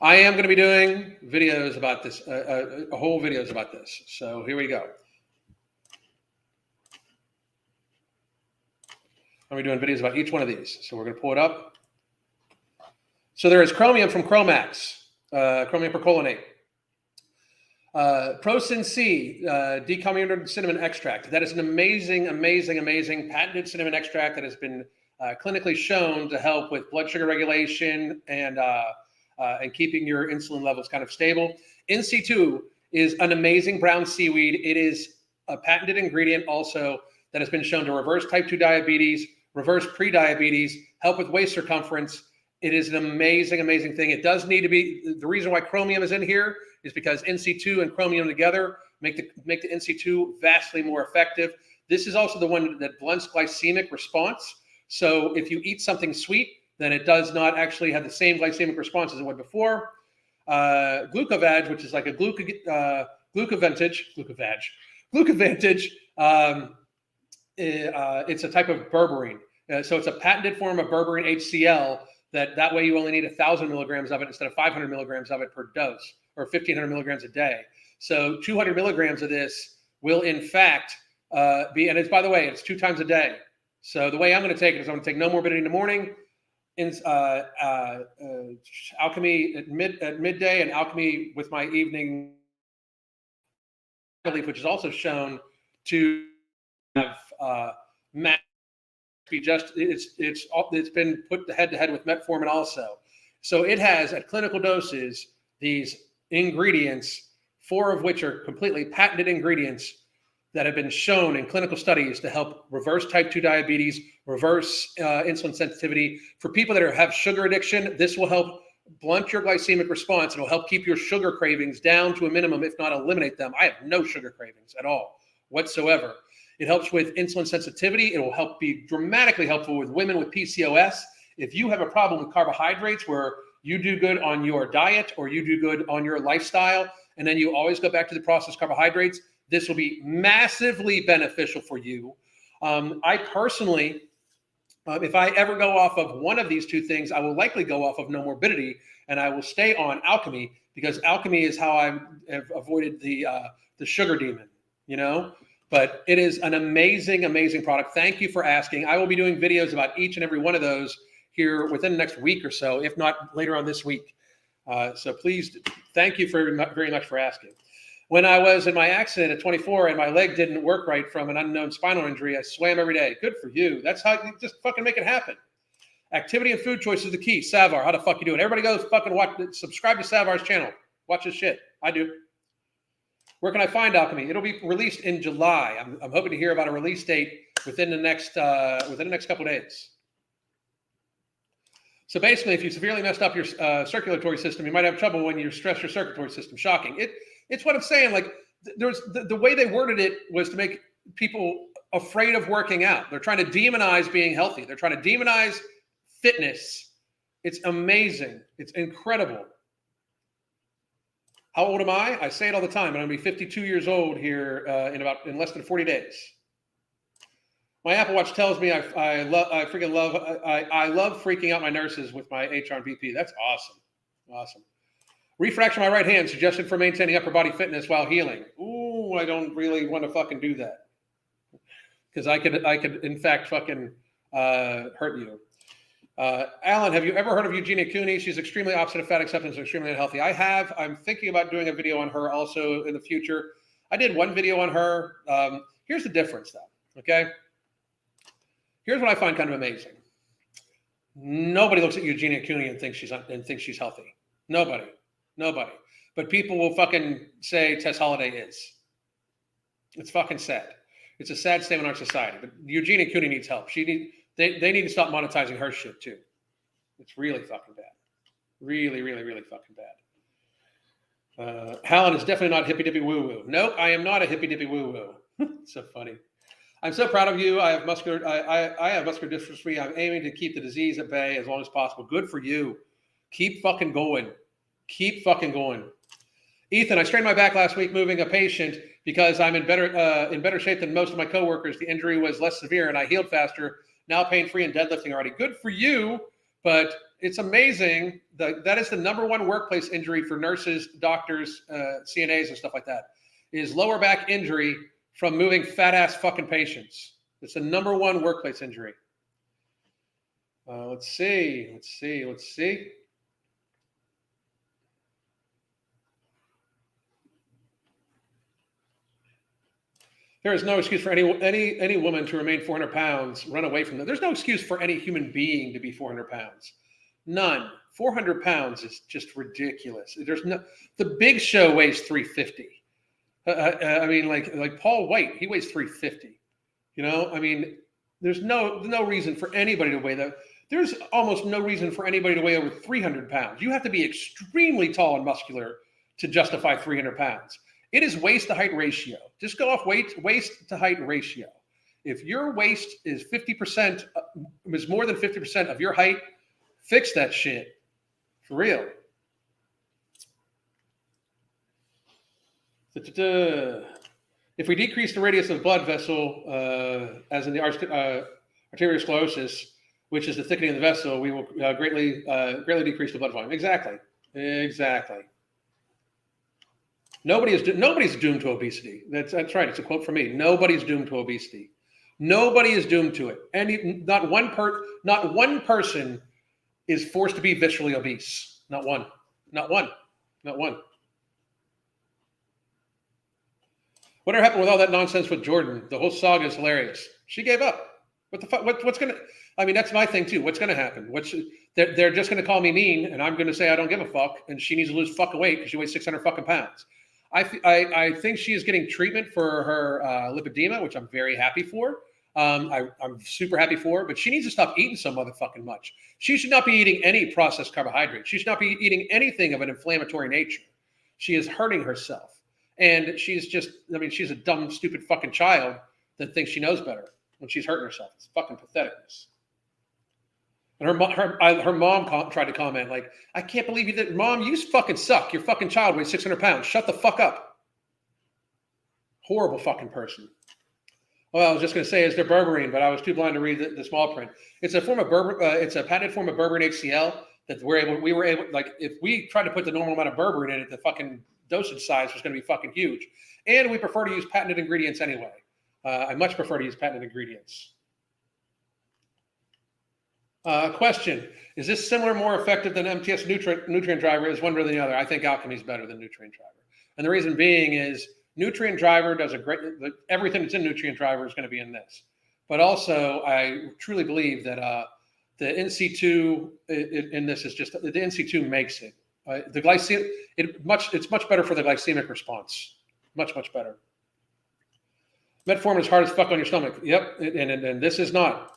I am going to be doing videos about this, a whole videos about this. So here we go. I'm going to be doing videos about each one of these. So we're going to pull it up. So there is chromium from Chromax, chromium percolinate. Prosin C, decomminuted cinnamon extract. That is an amazing, amazing, amazing patented cinnamon extract that has been clinically shown to help with blood sugar regulation and keeping your insulin levels kind of stable. NC2 is an amazing brown seaweed. It is a patented ingredient also that has been shown to reverse type 2 diabetes, reverse pre-diabetes, help with waist circumference. It is an amazing, amazing thing. It does need to be, the reason why chromium is in here is because NC2 and chromium together make the NC2 vastly more effective. This is also the one that blunts glycemic response. So if you eat something sweet, then it does not actually have the same glycemic response as it would before. Glucovag, which is like a glucovantage. It's a type of berberine. So it's a patented form of berberine HCl that way you only need 1,000 milligrams of it instead of 500 milligrams of it per dose, or 1,500 milligrams a day. So 200 milligrams of this will in fact be, and it's, by the way, it's 2 times a day. So the way I'm going to take it is I'm going to take No Morbidity in the morning, Alchemy at midday, and Alchemy with my evening, which is also shown to have be just it's been put head to head with metformin also. So it has at clinical doses these ingredients, 4 of which are completely patented ingredients that have been shown in clinical studies to help reverse type 2 diabetes, reverse insulin sensitivity. For people that have sugar addiction, this will help blunt your glycemic response. It'll help keep your sugar cravings down to a minimum, if not eliminate them. I have no sugar cravings at all whatsoever. It helps with insulin sensitivity. It will help be dramatically helpful with women with PCOS. If you have a problem with carbohydrates where you do good on your diet or you do good on your lifestyle, and then you always go back to the processed carbohydrates, this will be massively beneficial for you. I personally, if I ever go off of one of these 2 things, I will likely go off of No Morbidity, and I will stay on Alchemy, because Alchemy is how I have avoided the sugar demon, you know? But it is an amazing, amazing product. Thank you for asking. I will be doing videos about each and every one of those here within the next week or so, if not later on this week. So please, thank you very much for asking. When I was in my accident at 24 and my leg didn't work right from an unknown spinal injury, I swam every day. Good for you. That's how you just fucking make it happen. Activity and food choice is the key. Savar, how the fuck you doing? Everybody goes fucking subscribe to Savar's channel. Watch his shit. I do. Where can I find Alchemy? It'll be released in July. I'm hoping to hear about a release date within the next couple of days. So basically, if you severely messed up your circulatory system, you might have trouble when you stress your circulatory system. Shocking. It's what I'm saying. Like, there's the way they worded it was to make people afraid of working out. They're trying to demonize being healthy. They're trying to demonize fitness. It's amazing. It's incredible. How old am I? I say it all the time. I'm going to be 52 years old here in less than 40 days. My Apple Watch tells me I love freaking out my nurses with my HR and VP. That's awesome. Awesome. Refracture my right hand, suggested for maintaining upper body fitness while healing. Ooh, I don't really want to fucking do that, because I could in fact fucking hurt you. Alan, have you ever heard of Eugenia Cooney? She's extremely opposite of fat acceptance and extremely unhealthy. I have. I'm thinking about doing a video on her also in the future. I did one video on her. Here's the difference, though. Okay. Here's what I find kind of amazing. Nobody looks at Eugenia Cooney and thinks she's healthy. Nobody. But people will fucking say Tess Holliday is. It's fucking sad. It's a sad state in our society. But Eugenia Cooney needs help. They need to stop monetizing her shit too. It's really fucking bad. Really, really, really fucking bad. Hallen is definitely not hippy dippy woo woo. Nope, I am not a hippy dippy woo woo. So funny. I'm so proud of you. I have muscular dystrophy. I'm aiming to keep the disease at bay as long as possible. Good for you. Keep fucking going. Keep fucking going. Ethan, I strained my back last week moving a patient because I'm in better shape than most of my coworkers. The injury was less severe and I healed faster. Now pain-free and deadlifting already. Good for you, but it's amazing. That is the #1 workplace injury for nurses, doctors, CNAs, and stuff like that, is lower back injury from moving fat-ass fucking patients. It's the #1 workplace injury. Let's see. There is no excuse for any woman to remain 400 pounds, run away from them. There's no excuse for any human being to be 400 pounds. None. 400 pounds is just ridiculous. There's no. The Big Show weighs 350. I mean, like Paul White, he weighs 350. You know, I mean, there's no reason for anybody to weigh that. There's almost no reason for anybody to weigh over 300 pounds. You have to be extremely tall and muscular to justify 300 pounds. It is waist to height ratio. Just go off waist to height ratio. If your waist is 50%, is more than 50% of your height, fix that shit. For real. If we decrease the radius of blood vessel, as in the arteriosclerosis, which is the thickening of the vessel, we will greatly decrease the blood volume. Exactly. Nobody's doomed to obesity. That's right. It's a quote from me. Nobody's doomed to obesity. Nobody is doomed to it. Not one person is forced to be viscerally obese. Not one. Whatever happened with all that nonsense with Jordan? The whole saga is hilarious. She gave up. What the fuck? What's gonna? I mean, that's my thing too. What's gonna happen? They're just gonna call me mean, and I'm gonna say I don't give a fuck, and she needs to lose fucking weight because she weighs 600 fucking pounds. I think she is getting treatment for her lipedema, which I'm very happy for. I'm super happy for her, but she needs to stop eating so motherfucking much. She should not be eating any processed carbohydrates. She should not be eating anything of an inflammatory nature. She is hurting herself. And she's a dumb, stupid fucking child that thinks she knows better when she's hurting herself. It's fucking patheticness. And her mom tried to comment like, I can't believe you did. Mom, you fucking suck. Your fucking child weighs 600 pounds. Shut the fuck up. Horrible fucking person. Well, I was just going to say, is there berberine, but I was too blind to read the small print. It's a form of it's a patented form of berberine HCl that we were able, like, if we tried to put the normal amount of berberine in it, the fucking dosage size was going to be fucking huge. And we prefer to use patented ingredients anyway. I much prefer to use patented ingredients. Question: is this similar, more effective than MTS nutrient driver? Is one better than the other? I think Alchemy is better than nutrient driver, and the reason being is nutrient driver does everything that's in nutrient driver is going to be in this. But also, I truly believe that the NC2 in this is just the NC2 makes it. The glycemic, it's much better for the glycemic response. Much better. Metformin is hard as fuck on your stomach. Yep, and this is not.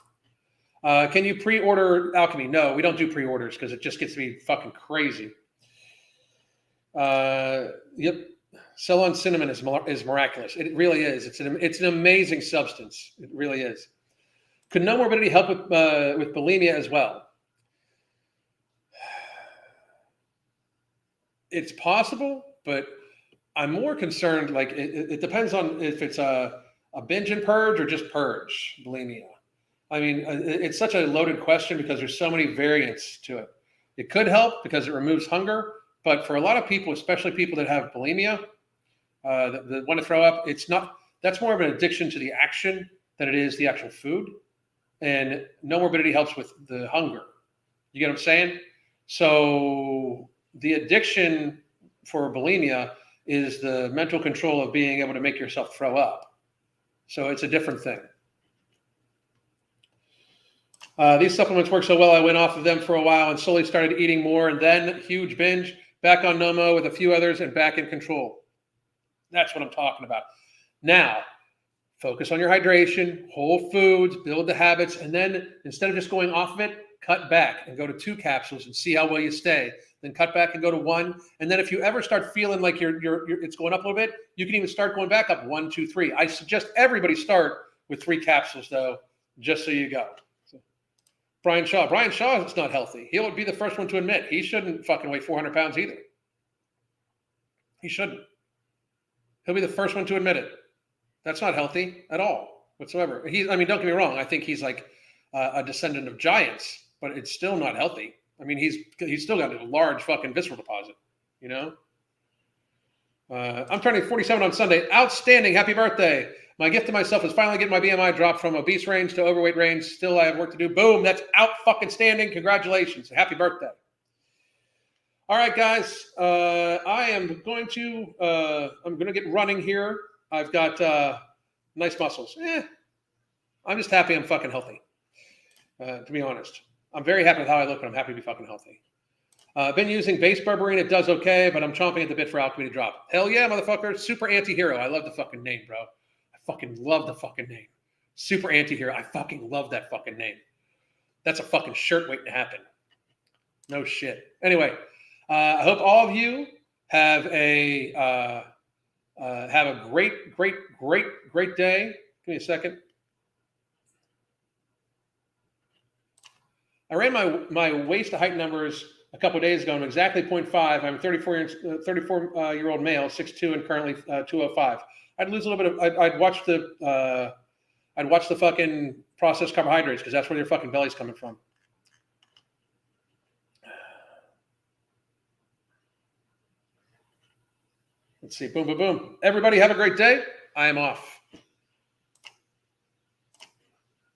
Can you pre-order Alchemy? No, we don't do pre-orders because it just gets to be fucking crazy. Yep, Ceylon cinnamon is miraculous. It really is. It's an amazing substance. It really is. Could no morbidity help with bulimia as well? It's possible, but I'm more concerned. Like it depends on if it's a binge and purge or just purge bulimia. I mean, it's such a loaded question because there's so many variants to it. It could help because it removes hunger, but for a lot of people, especially people that have bulimia, that want to throw up, it's not. That's more of an addiction to the action than it is the actual food. And no morbidity helps with the hunger. You get what I'm saying? So the addiction for bulimia is the mental control of being able to make yourself throw up. So it's a different thing. These supplements work so well, I went off of them for a while and slowly started eating more, and then huge binge, back on Nomo with a few others and back in control. That's what I'm talking about. Now, focus on your hydration, whole foods, build the habits, and then instead of just going off of it, cut back and go to 2 capsules and see how well you stay. Then cut back and go to 1. And then if you ever start feeling like it's going up a little bit, you can even start going back up 1, 2, 3. I suggest everybody start with 3 capsules though, just so you go. Brian Shaw is not healthy. He would be the first one to admit he shouldn't fucking weigh 400 pounds either. He shouldn't. He'll be the first one to admit it. That's not healthy at all whatsoever. Don't get me wrong. I think he's like a descendant of giants, but it's still not healthy. I mean, he's still got a large fucking visceral deposit, you know? I'm turning 47 on Sunday. Outstanding. Happy birthday. My gift to myself is finally getting my BMI dropped from obese range to overweight range. Still, I have work to do. Boom. That's out fucking standing. Congratulations. Happy birthday. All right, guys. I'm going to get running here. I've got nice muscles. I'm just happy I'm fucking healthy. To be honest, I'm very happy with how I look, but I'm happy to be fucking healthy. I've been using base berberine. It does okay, but I'm chomping at the bit for Alchemy to drop. Hell yeah, motherfucker. Super anti-hero. I love the fucking name, bro. I fucking love the fucking name. Super anti-hero. I fucking love that fucking name. That's a fucking shirt waiting to happen. No shit. Anyway, I hope all of you have a great day. Give me a second. I ran my waist to height numbers a couple of days ago. I'm exactly 0.5. I'm a 34-year-old male, 6'2", and currently 205. I'd lose a little bit of. I'd watch the fucking processed carbohydrates because that's where your fucking belly's coming from. Let's see. Boom, boom, boom. Everybody have a great day. I am off.